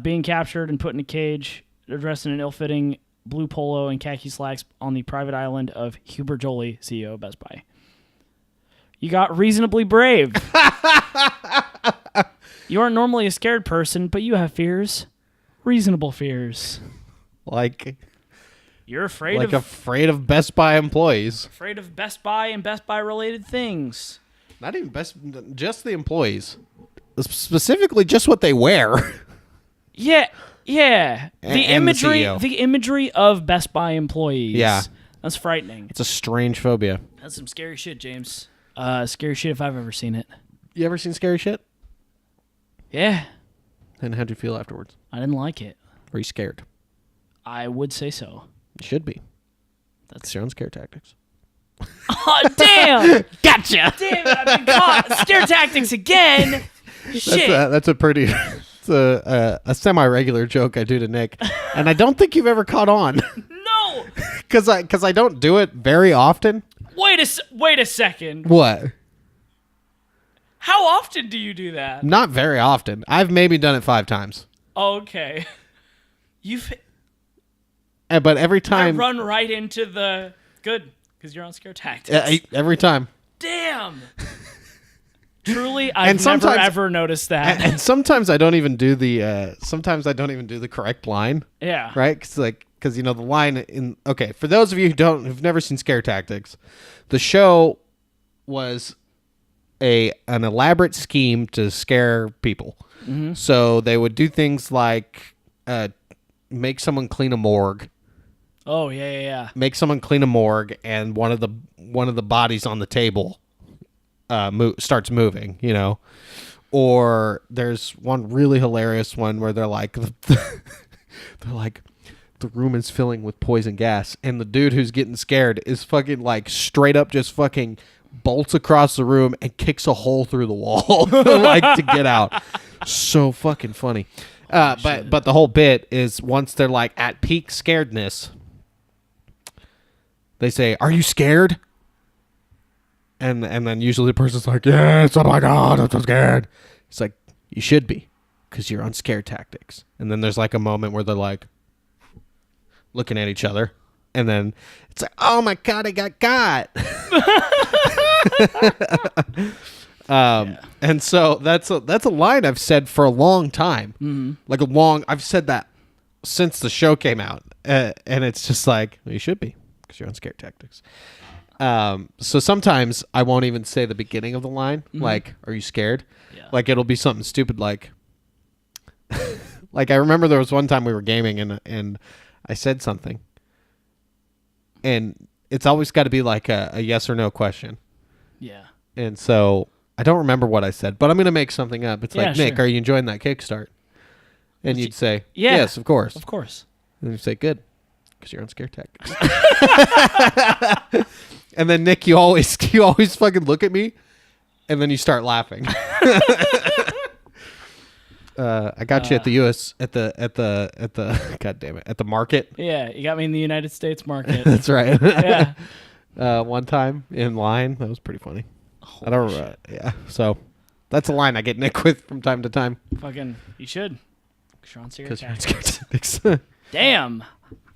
Being captured and put in a cage, dressed in an ill-fitting blue polo and khaki slacks on the private island of Hubert Jolie, CEO of Best Buy. You got reasonably brave. You aren't normally a scared person, but you have fears. Reasonable fears. Like You're afraid afraid of Best Buy employees. afraid of Best Buy and Best Buy related things. Not even just the employees. Specifically just what they wear. Yeah. The And the imagery CEO. the imagery of Best Buy employees. Yeah. That's frightening. It's a strange phobia. That's some scary shit, James. Scary shit if I've ever seen it. You ever seen scary shit? Yeah. And how'd you feel afterwards? I didn't like it. Were you scared? I would say so. You should be. That's That's your own scare tactics. Oh, damn! Gotcha! Damn it, I've been caught. Scare tactics again. Shit. That's a pretty... It's a semi-regular joke I do to Nick. And I don't think you've ever caught on. No. Because I don't do it very often. Wait a second. What? How often do you do that? Not very often. I've maybe done it 5 times. Okay. But every I time... run right into the good because you're on scare tactics. every time. Damn. Truly, I've And never sometimes- ever noticed that. And sometimes I don't even do the... sometimes I don't even do the correct line. Yeah. Right? Because the line in... Okay, for those of you who've never seen Scare Tactics, the show was an elaborate scheme to scare people. Mm-hmm. So they would do things like make someone clean a morgue. Oh yeah. Make someone clean a morgue, and one of the bodies on the table starts moving. Or there's one really hilarious one where they're like the room is filling with poison gas, and the dude who's getting scared is fucking like straight up just fucking bolts across the room and kicks a hole through the wall like to get out. So fucking funny. But the whole bit is once they're like at peak scaredness, they say, "Are you scared?" And then usually the person's like, "Yes, oh my god, I'm so scared." It's like, "You should be, because you're on scare tactics." And then there's like a moment where they're like looking at each other, and then it's like, "Oh my god, I got." And so that's a line I've said for a long time. Mm-hmm. I've said that since the show came out, and it's just like, well, you should be, because you're on scare tactics. So sometimes I won't even say the beginning of the line, like, "Are you scared?" Yeah. Like it'll be something stupid like like I remember there was one time we were gaming and I said something, and it's always got to be like a yes or no question. Yeah. And so I don't remember what I said, but I'm going to make something up. It's like, "Nick, sure. are you enjoying that Kickstart?" And you'd say, Yeah. "Yes, of course." Of course. And you say, "Good, because you're on scare tactics." And then Nick, you always fucking look at me, and then you start laughing. I got you at the at the god damn it, at the market. Yeah, you got me in the United States market. That's right. Yeah. One time in line, that was pretty funny. I don't. Yeah. So that's a line I get Nick with from time to time. Fucking, you should. 'Cause you're on scare Because you're on tactics. scare tactics. Damn.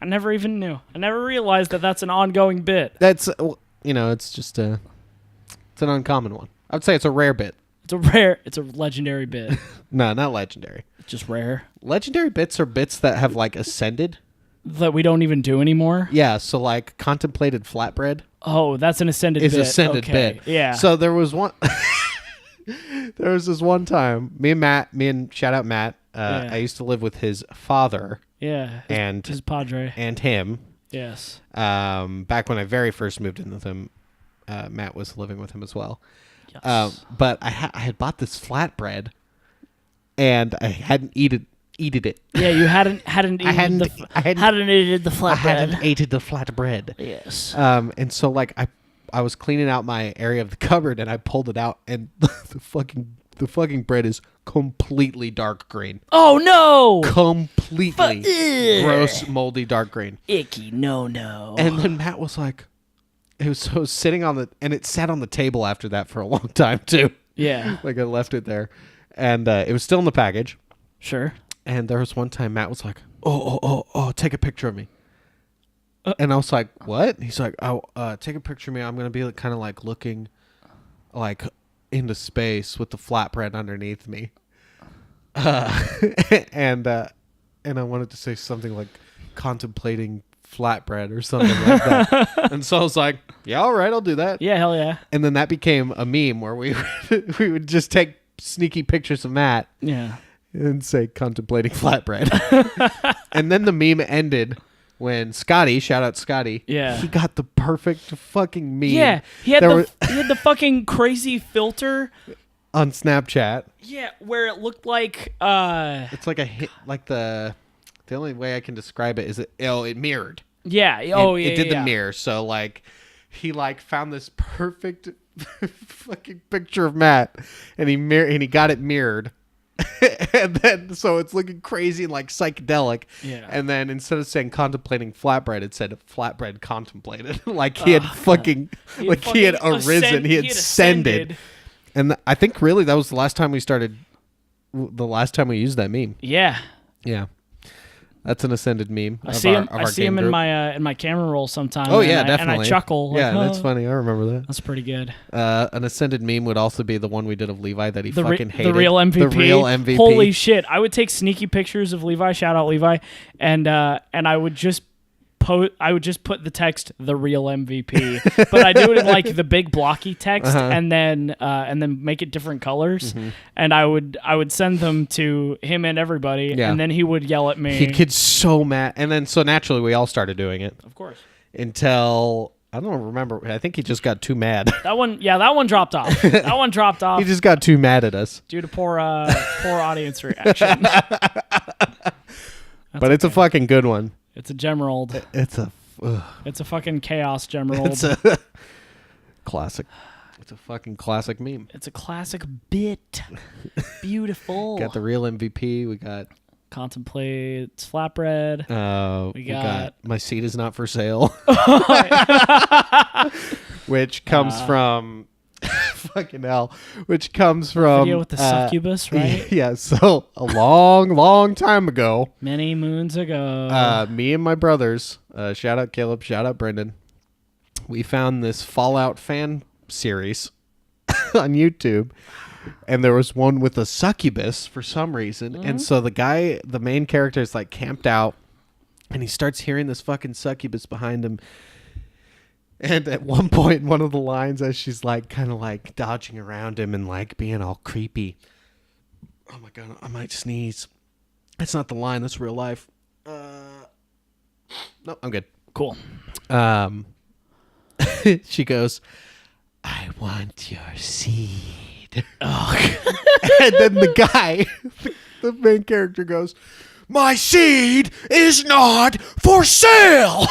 I never even knew. I never realized that that's an ongoing bit. That's it's just it's an uncommon one. I would say it's a rare bit. It's a legendary bit. No, not legendary. Just rare. Legendary bits are bits that have like ascended. That we don't even do anymore. Yeah, so like contemplated flatbread Oh, that's an ascended is bit. ascended Okay. bit. Yeah. So there was one. There was this one time, me and shout out Matt. Yeah. I used to live with his father yeah. and His padre. and him. Yes. Back when I very first moved in with him, Matt was living with him as well. Yes. But I had bought this flatbread, and I hadn't eaten it. Yeah, you hadn't eaten I hadn't the flatbread. I hadn't eaten the flatbread. Yes. And so like I was cleaning out my area of the cupboard, and I pulled it out, and the fucking the fucking bread is completely dark green. Oh no! Completely gross, moldy, dark green. Icky, no. And then Matt was like, it was sitting on and it sat on the table after that for a long time too. Yeah. Like I left it there. And it was still in the package. Sure. And there was one time Matt was like, oh, take a picture of me. And I was like, what? He's like, oh, take a picture of me. I'm going to be kind of like looking like into space with the flatbread underneath me. And I wanted to say something like contemplating flatbread or something like that. And so I was like, yeah, all right, I'll do that. Yeah, hell yeah. And then that became a meme where we would just take sneaky pictures of Matt. Yeah. And say contemplating flatbread. And then the meme ended when Scotty, shout out Scotty, yeah, he got the perfect fucking meme. Yeah, he had the fucking crazy filter on Snapchat. Yeah, where it looked like it's like a hit, like the only way I can describe it is it mirrored. Yeah. It did the mirror. So like he like found this perfect fucking picture of Matt and he got it mirrored. And then so it's looking crazy and like psychedelic. Yeah. And then instead of saying contemplating flatbread, it said flatbread contemplated. Like he had fucking he had arisen, he had ascended. And I think really that was the last time we used that meme. Yeah. Yeah. That's an ascended meme. I see him in my camera roll sometime. Oh yeah, definitely. And I chuckle. Yeah, that's funny. I remember that. That's pretty good. An ascended meme would also be the one we did of Levi that he fucking hated. The real MVP. The real MVP. Holy shit! I would take sneaky pictures of Levi. Shout out Levi, and I would just put the text "the real MVP," but I do it in like the big blocky text, and then make it different colors, and I would send them to him and everybody, and then he would yell at me. He'd get so mad, and then so naturally we all started doing it. Of course. Until I don't remember. I think he just got too mad. That one dropped off. That one dropped off. He just got too mad at us due to poor audience reaction. But it's a fucking good one. It's a gemerald. It's a fucking chaos gemerald. It's a classic. It's a fucking classic meme. It's a classic bit. Beautiful. Got the real MVP. We got contemplates flatbread. We got my seat is not for sale. Which comes from fucking hell. Which comes from video with the succubus, right? Yeah. So a long time ago, many moons ago, me and my brothers, shout out Caleb, shout out Brendan, we found this Fallout fan series on YouTube. And there was one with a succubus for some reason. And so the main character is like camped out and he starts hearing this fucking succubus behind him. And at one point, one of the lines as she's like kind of like dodging around him and like being all creepy. Oh my God, I might sneeze. That's not the line. That's real life. No, I'm good. Cool. She goes, I want your seed. Oh. And then the guy, the main character goes, my seed is not for sale.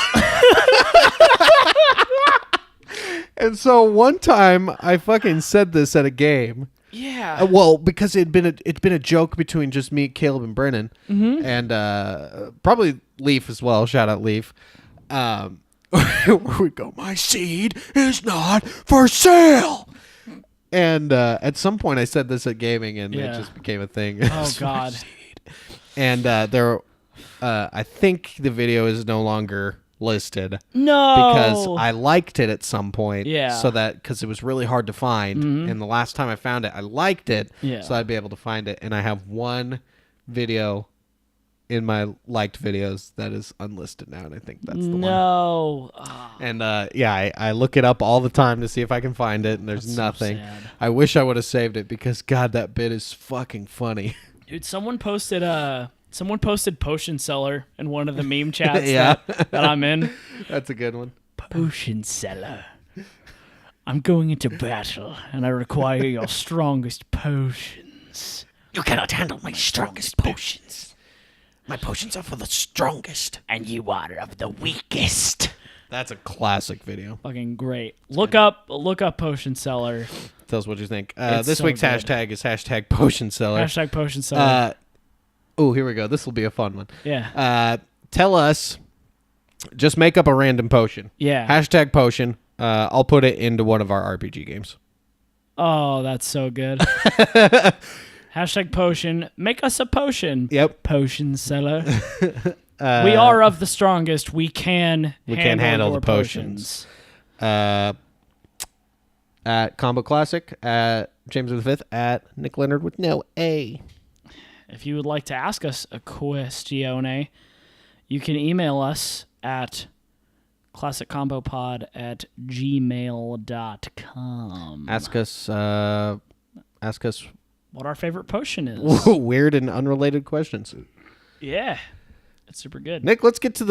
And so one time I fucking said this at a game. Yeah. Well, because it'd been a joke between just me, Caleb, and Brennan, and probably Leaf as well. Shout out Leaf. Where we go, my seed is not for sale. And at some point I said this at gaming, and it just became a thing. Oh God. And I think the video is no longer listed. No. Because I liked it at some point. Yeah. So that, because it was really hard to find. And the last time I found it, I liked it. Yeah. So I'd be able to find it. And I have one video in my liked videos that is unlisted now. And I think that's the one. No. And I look it up all the time to see if I can find it. And there's That's nothing. so sad. I wish I would have saved it because, God, that bit is fucking funny. Dude, someone posted Potion Seller in one of the meme chats Yeah. that I'm in. That's a good one. Potion seller. I'm going into battle, and I require your strongest potions. You cannot handle my strongest potions. My potions are for the strongest. And you are of the weakest. That's a classic video. Fucking great. Look up Potion Seller. Tell us what you think. It's This so week's good. hashtag is hashtag potion seller. Hashtag potion seller. Oh, here we go. This will be a fun one. Yeah. Tell us. Just make up a random potion. Yeah. Hashtag potion. I'll put it into one of our RPG games. Oh, that's so good. Hashtag potion. Make us a potion. Yep. Potion seller. We are of the strongest. We can handle your the potions. At Combo Classic, at James of the Fifth, at Nick Leonard with no A. If you would like to ask us a question, you can email us at classiccombopod@gmail.com. Ask us what our favorite potion is. weird and unrelated questions. Yeah. It's super good. Nick, let's get to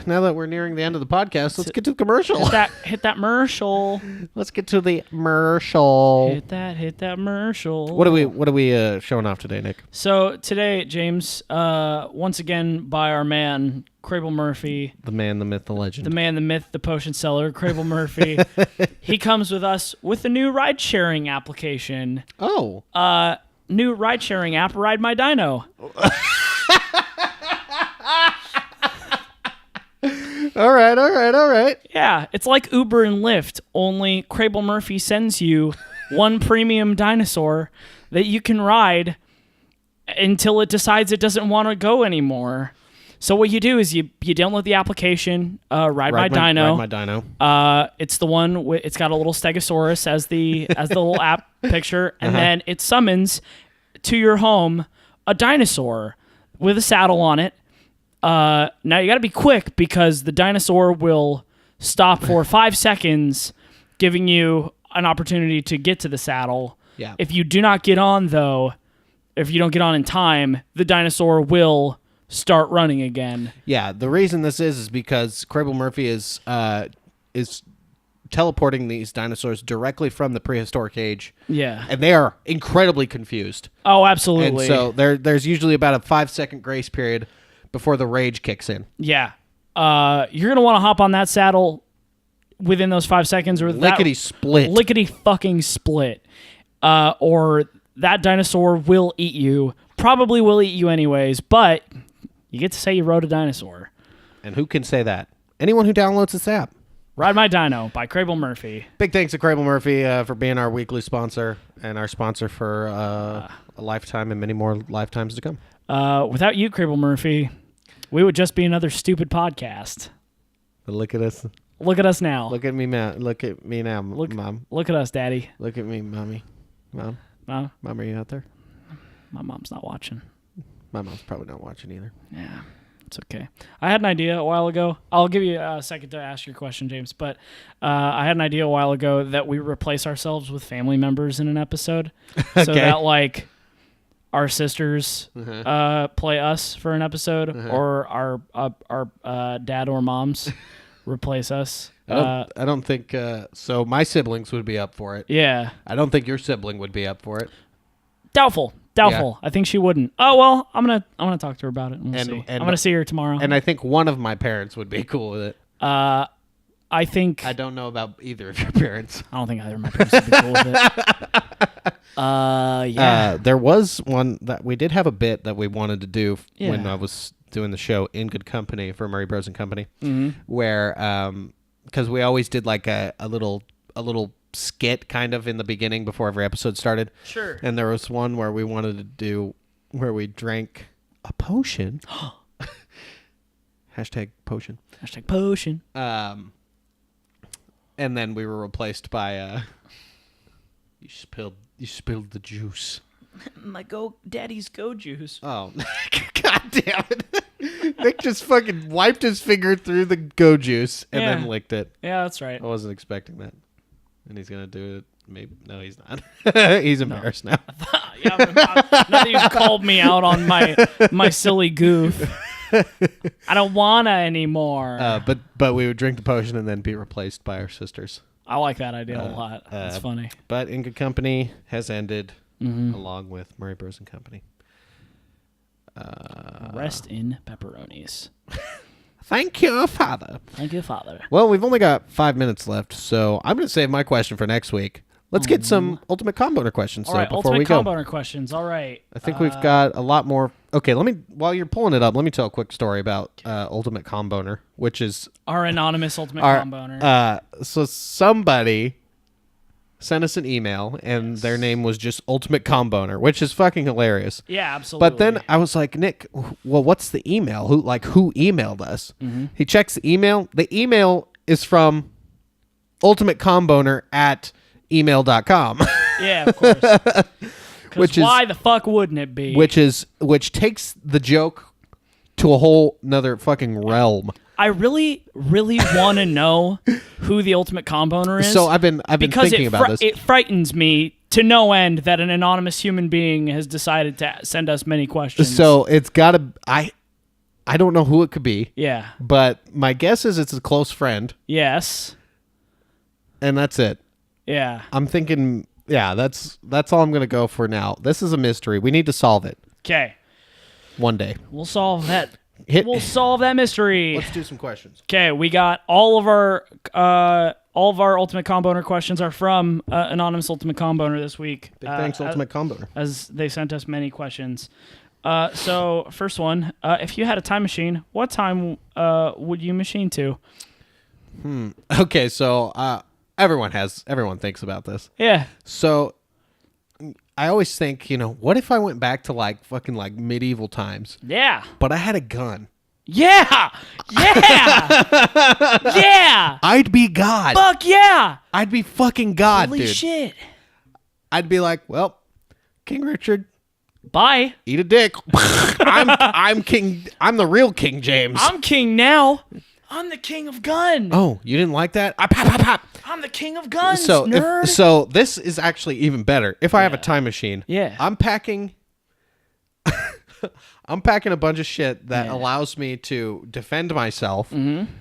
now that we're nearing the end of the podcast, let's get to the commercial. Hit that commercial. Let's get to the commercial. Hit that commercial. What are we showing off today, Nick? So today, James, once again by our man Kraeble Murphy, The man, the myth, the legend. the man, the myth, the potion seller, Kraeble Murphy. He comes with us with a new ride-sharing application. Oh. New ride-sharing app, Ride My Dino. All right. Yeah, it's like Uber and Lyft, only Kraeble Murphy sends you one premium dinosaur that you can ride until it decides it doesn't want to go anymore. So what you do is you download the application, Ride My Dino. Ride My Dino. It's the one it's got a little Stegosaurus as the little app picture, and then it summons to your home a dinosaur with a saddle on it. Now you got to be quick because the dinosaur will stop for 5 seconds, giving you an opportunity to get to the saddle. Yeah. If you do not get on, though, if you don't get on in time, the dinosaur will start running again. Yeah, the reason this is because Kraeble Murphy is teleporting these dinosaurs directly from the prehistoric age. Yeah. And they are incredibly confused. Oh, absolutely. And so there's usually about a 5-second grace period before the rage kicks in. Yeah. You're going to want to hop on that saddle within those 5 seconds. Or Lickety-split. Lickety-fucking-split. Or that dinosaur will eat you. Probably will eat you anyways, but you get to say you rode a dinosaur. And who can say that? Anyone who downloads this app. Ride My Dino by Kraeble Murphy. Big thanks to Kraeble Murphy for being our weekly sponsor and our sponsor for a lifetime and many more lifetimes to come. Without you, Kraeble Murphy, we would just be another stupid podcast. But look at us. Look at us now. Look at me, Look at me now, Mom. Look at us, Daddy. Look at me, Mommy. Mom, are you out there? My mom's not watching. My mom's probably not watching either. Yeah, it's okay. I had an idea a while ago. I'll give you a second to ask your question, James. But I had an idea a while ago that we replace ourselves with family members in an episode, so that like our sisters play us for an episode, or our dad or moms replace us. I don't think so. My siblings would be up for it. Yeah. I don't think your sibling would be up for it. Doubtful. Yeah. I think she wouldn't. Oh well, I'm gonna talk to her about it. And we'll see. And I'm gonna see her tomorrow. And I think one of my parents would be cool with it. I think I don't know about either of your parents. I don't think either of my parents would be cool with it. Yeah. There was one that we did have a bit that we wanted to do when Yeah. I was doing the show In Good Company for Murray Bros and Company, Mm-hmm. where because we always did like a little skit kind of in the beginning before every episode started. Sure. And there was one where we wanted to do where we drank a potion. Hashtag potion. Hashtag potion. And then we were replaced by you spilled the juice. My daddy's go juice. Oh, God damn it. Nick just fucking wiped his finger through the go juice and then licked it. Yeah, that's right. I wasn't expecting that. And he's going to do it. Maybe. No, he's not. He's embarrassed now. Yeah, now that you've called me out on my silly goof, I don't wanna anymore. But we would drink the potion and then be replaced by our sisters. I like that idea a lot. That's funny. But In Good Company has ended along with Murray Bros and Company. Rest in pepperonis. Thank you, Father. Thank you, Father. Well, we've only got 5 minutes left, so I'm going to save my question for next week. Let's get some Ultimate Comboner questions All right, before Ultimate we go. Comboner questions. All right. I think we've got a lot more. Okay, while you're pulling it up, let me tell a quick story about Ultimate Comboner, which is Our anonymous Ultimate Comboner. so somebody sent us an email, and their name was just Ultimate Comboner, which is fucking hilarious. Yeah, absolutely. But then I was like, Nick, well, what's the email? Who emailed us? Mm-hmm. He checks the email. The email is from ultimatecomboner@email.com. Yeah, of course. Which why the fuck wouldn't it be? Which takes the joke to a whole nother fucking realm. I really, really want to know who the Ultimate Comboner is. So I've been thinking about this. It frightens me to no end that an anonymous human being has decided to send us many questions. So it's got to. I don't know who it could be. Yeah. But my guess is it's a close friend. Yes. And that's it. Yeah. I'm thinking. Yeah, that's all I'm gonna go for now. This is a mystery. We need to solve it. Okay. One day. We'll solve that. We'll solve that mystery. Let's do some questions. Okay, we got all of our Ultimate Comboner questions are from anonymous Ultimate Comboner this week. Big thanks, Ultimate Comboner. As they sent us many questions. So first one, if you had a time machine, what time would you machine to? Okay, so everyone thinks about this. Yeah. So I always think, what if I went back to fucking medieval times? Yeah. But I had a gun. Yeah. Yeah. Yeah. I'd be God. Fuck yeah. I'd be fucking God, Holy dude. shit. I'd be like, well, King Richard, bye. eat a dick. I'm king. I'm the real King James. I'm king now. I'm the king of guns. Oh, you didn't like that? Pop. I'm the king of guns, So, nerd. so this is actually even better. If I have a time machine, I'm packing a bunch of shit that allows me to defend myself. Mm-hmm.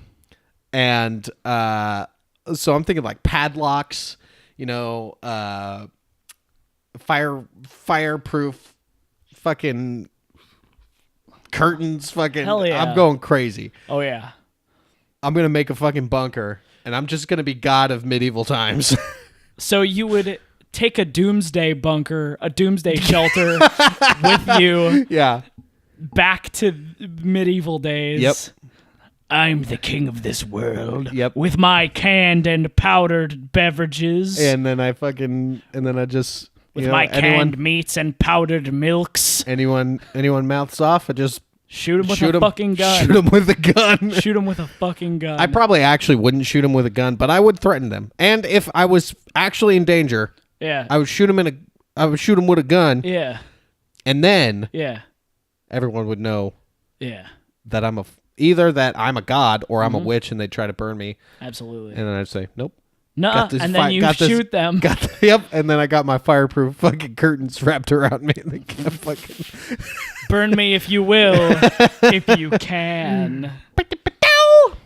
And so I'm thinking padlocks, fireproof fucking curtains, fucking. Hell yeah. I'm going crazy. Oh yeah. I'm going to make a fucking bunker, and I'm just going to be God of medieval times. So you would take a doomsday bunker, a doomsday shelter with you back to medieval days. Yep. I'm the king of this world. Yep. With my canned and powdered beverages. And then I just... With my canned meats and powdered milks. Anyone mouths off, I just... Shoot him with a fucking gun. Shoot him with a gun. Shoot him with a fucking gun. I probably actually wouldn't shoot him with a gun, but I would threaten them. And if I was actually in danger, I would shoot him with a gun. Yeah. And then everyone would know that either that I'm a god or I'm a witch, and they'd try to burn me. Absolutely. And then I'd say, nope. No, and then you shoot them. And then I got my fireproof fucking curtains wrapped around me, and they kept fucking burn me if you will, if you can.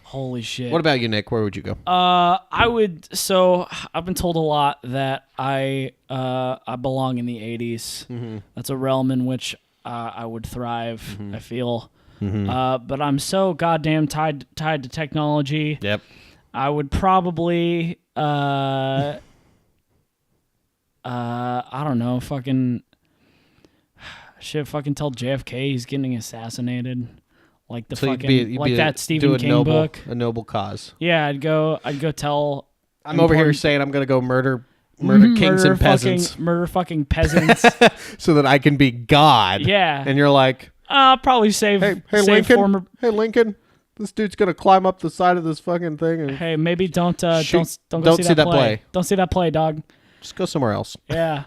Holy shit! What about you, Nick? Where would you go? I would. So I've been told a lot that I belong in the '80s. Mm-hmm. That's a realm in which I would thrive. Mm-hmm. I feel, but I'm so goddamn tied to technology. Yep. I would probably I don't know, fucking tell JFK he's getting assassinated. Like the that Stephen King book. A noble cause. Yeah, I'd go tell I'm over here saying I'm gonna go murder kings and peasants. Murder fucking peasants. So that I can be God. Yeah. And you're like, probably save Lincoln. Hey Lincoln. This dude's gonna climb up the side of this fucking thing. And hey, maybe don't go see that play. Don't see that play, dog. Just go somewhere else. Yeah.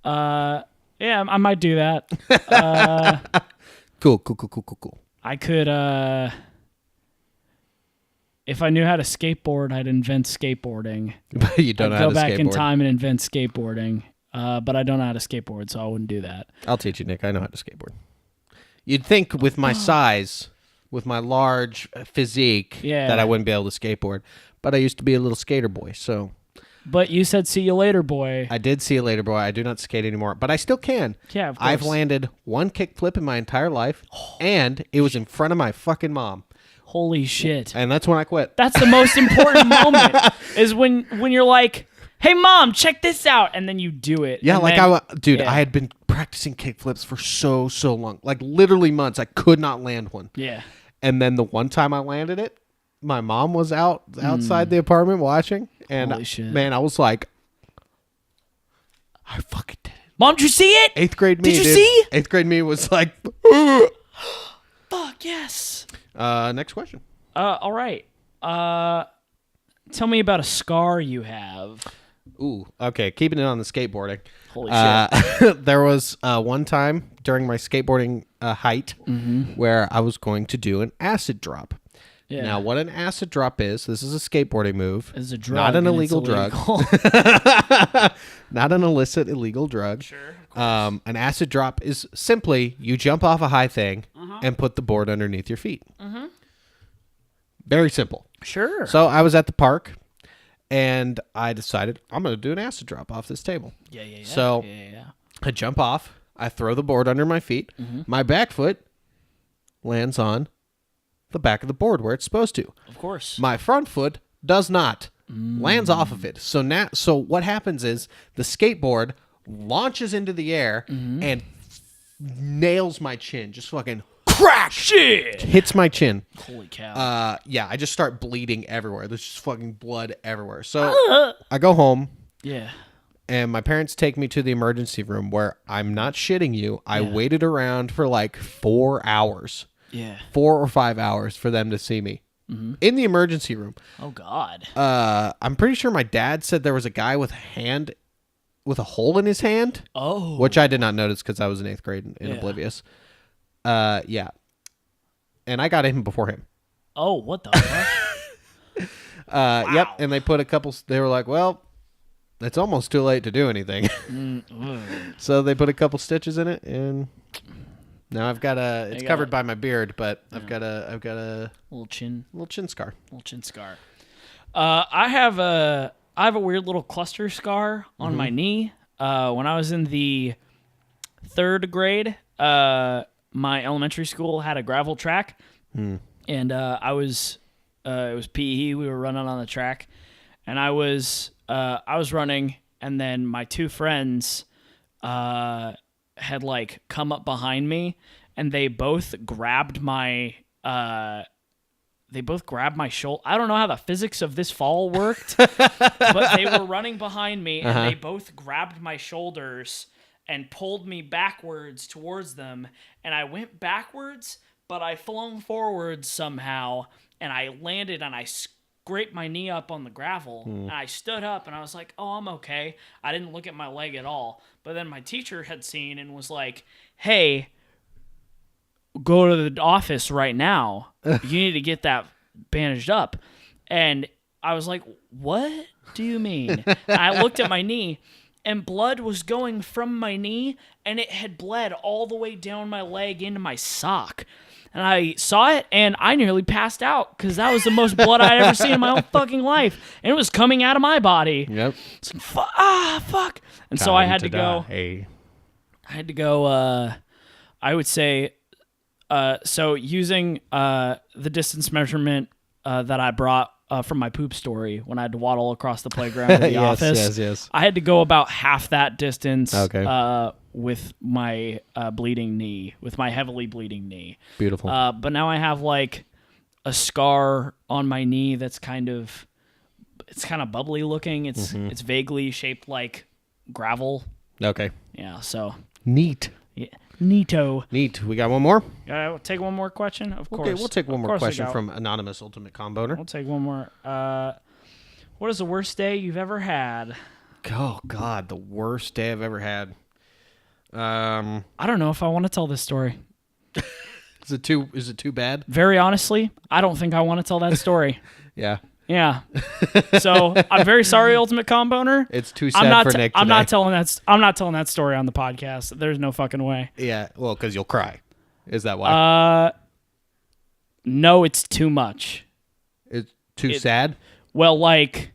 Yeah, I might do that. Cool. I could, if I knew how to skateboard, I'd invent skateboarding. But you don't know how to skateboard. Go back in time and invent skateboarding. But I don't know how to skateboard, so I wouldn't do that. I'll teach you, Nick. I know how to skateboard. You'd think with my size, with my large physique, that I wouldn't be able to skateboard. But I used to be a little skater boy, so... But you said see you later, boy. I did see you later, boy. I do not skate anymore, but I still can. Yeah, of course. I've landed one kickflip in my entire life, and it was in front of my fucking mom. Holy shit. And that's when I quit. That's the most important moment, is when you're like, hey mom, check this out, and then you do it. Yeah, and like then, I had been practicing kickflips for so long, like literally months. I could not land one. Yeah. And then the one time I landed it, my mom was outside the apartment watching, and Holy shit. man, I was like, I fucking did it. Mom, did you see it? 8th grade me. Did you dude. see? 8th grade me was like, Fuck yes. next question. All right. Tell me about a scar you have. Ooh, okay. Keeping it on the skateboarding. Holy shit. There was one time during my skateboarding height where I was going to do an acid drop. Yeah. Now, what an acid drop is, this is a skateboarding move. It's a drug. Not an and it's illegal drug. Not an illicit illegal drug. Sure. An acid drop is simply you jump off a high thing and put the board underneath your feet. Very simple. Sure. So I was at the park, and I decided I'm going to do an acid drop off this table. Yeah. So I jump off. I throw the board under my feet. My back foot lands on the back of the board where it's supposed to. Of course. My front foot does not. Lands off of it. So what happens is the skateboard launches into the air and nails my chin. Just fucking crack. Shit. Hits my chin. Holy cow. Yeah, I just start bleeding everywhere. There's just fucking blood everywhere. So I go home. Yeah. And my parents take me to the emergency room where I'm not shitting you. I waited around for like 4 hours. Yeah. 4 or 5 hours for them to see me in the emergency room. Oh God. I'm pretty sure my dad said there was a guy with a hole in his hand. Oh. Which I did not notice because I was in 8th grade and oblivious. Yeah. And I got him before him. Oh, what the fuck? Yep. And they put they were like, well, it's almost too late to do anything. So they put a couple stitches in it, and now I've got it's covered by my beard, but I've got a little chin scar. Little chin scar. I have a weird little cluster scar on my knee. When I was in the 3rd grade, my elementary school had a gravel track, and it was PE. We were running on the track, and I was running, and then my two friends had like come up behind me, and they both grabbed my shoulder. I don't know how the physics of this fall worked, but they were running behind me, and they both grabbed my shoulders and pulled me backwards towards them, and I went backwards, but I flung forwards somehow, and I landed, and I scraped my knee up on the gravel, and I stood up, and I was like, oh, I'm okay. I didn't look at my leg at all. But then my teacher had seen and was like, hey, go to the office right now. You need to get that bandaged up. And I was like, what do you mean? And I looked at my knee, and blood was going from my knee, and it had bled all the way down my leg into my sock. And I saw it, and I nearly passed out because that was the most blood I'd ever seen in my whole fucking life. And it was coming out of my body. Yep. Fuck. And so I had to go. Hey. I had to go, I would say, so using the distance measurement that I brought from my poop story when I had to waddle across the playground to the office. Yes. I had to go about half that distance with my bleeding knee, with my heavily bleeding knee. Beautiful. But now I have like a scar on my knee that's kind of bubbly looking. It's vaguely shaped like gravel. Okay. Yeah, so. Neat. Yeah. Neato. Neat. We got one more? We'll take one more question? Of course. Okay, we'll take one more question from Anonymous Ultimate Comboner. We'll take one more. What is the worst day you've ever had? Oh, God, the worst day I've ever had. I don't know if I want to tell this story. Is it too bad? Very honestly, I don't think I want to tell that story. Yeah. Yeah. So I'm very sorry, Ultimate Comboner. It's too sad for Nick today. I'm not telling that story on the podcast. There's no fucking way. Yeah. Well, because you'll cry. Is that why? No, it's too much. It's too sad? Well, like,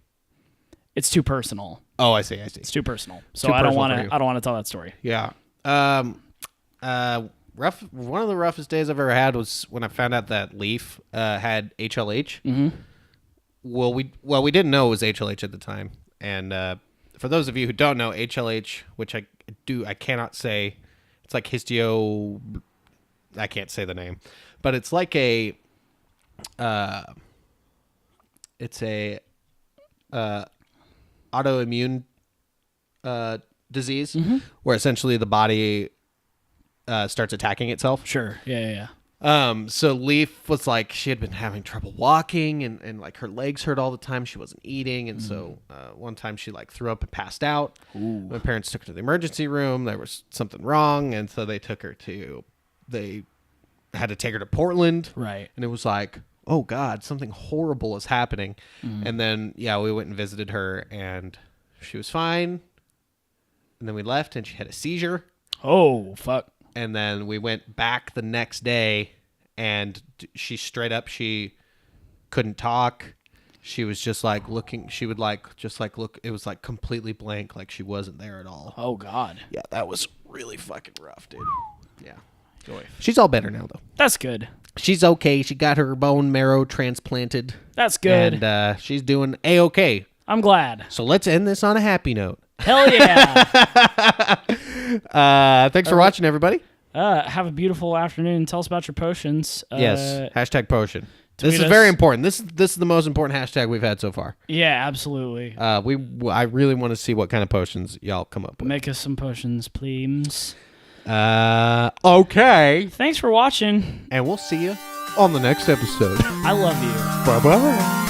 it's too personal. Oh, I see. It's too personal. So I don't want to tell that story. Yeah. One of the roughest days I've ever had was when I found out that Leaf had HLH. Mm-hmm. Well, we didn't know it was HLH at the time, and for those of you who don't know, HLH, which I cannot say. It's like histio. I can't say the name, but it's like a. It's a autoimmune disease where essentially the body starts attacking itself. Sure. Yeah. So Leaf was like, she had been having trouble walking and like her legs hurt all the time. She wasn't eating. And so one time she like threw up and passed out. Ooh. My parents took her to the emergency room. There was something wrong. And so they had to take her to Portland. Right. And it was like, oh God, something horrible is happening. And then, we went and visited her and she was fine. And then we left and she had a seizure. Oh, fuck. And then we went back the next day and she straight up, she couldn't talk. She was just like looking, she would like, just like look, it was like completely blank. Like she wasn't there at all. Oh God. Yeah. That was really fucking rough, dude. Yeah. She's all better now though. That's good. She's okay. She got her bone marrow transplanted. That's good. And she's doing A-okay. I'm glad. So let's end this on a happy note. Hell yeah. Thanks for watching, everybody. Have a beautiful afternoon. Tell us about your potions. Yes. Hashtag potion. This is very important. This is the most important hashtag we've had so far. Yeah, absolutely. I really want to see what kind of potions y'all come up with. Make us some potions, please. Okay. Thanks for watching. And we'll see you on the next episode. I love you. Bye-bye.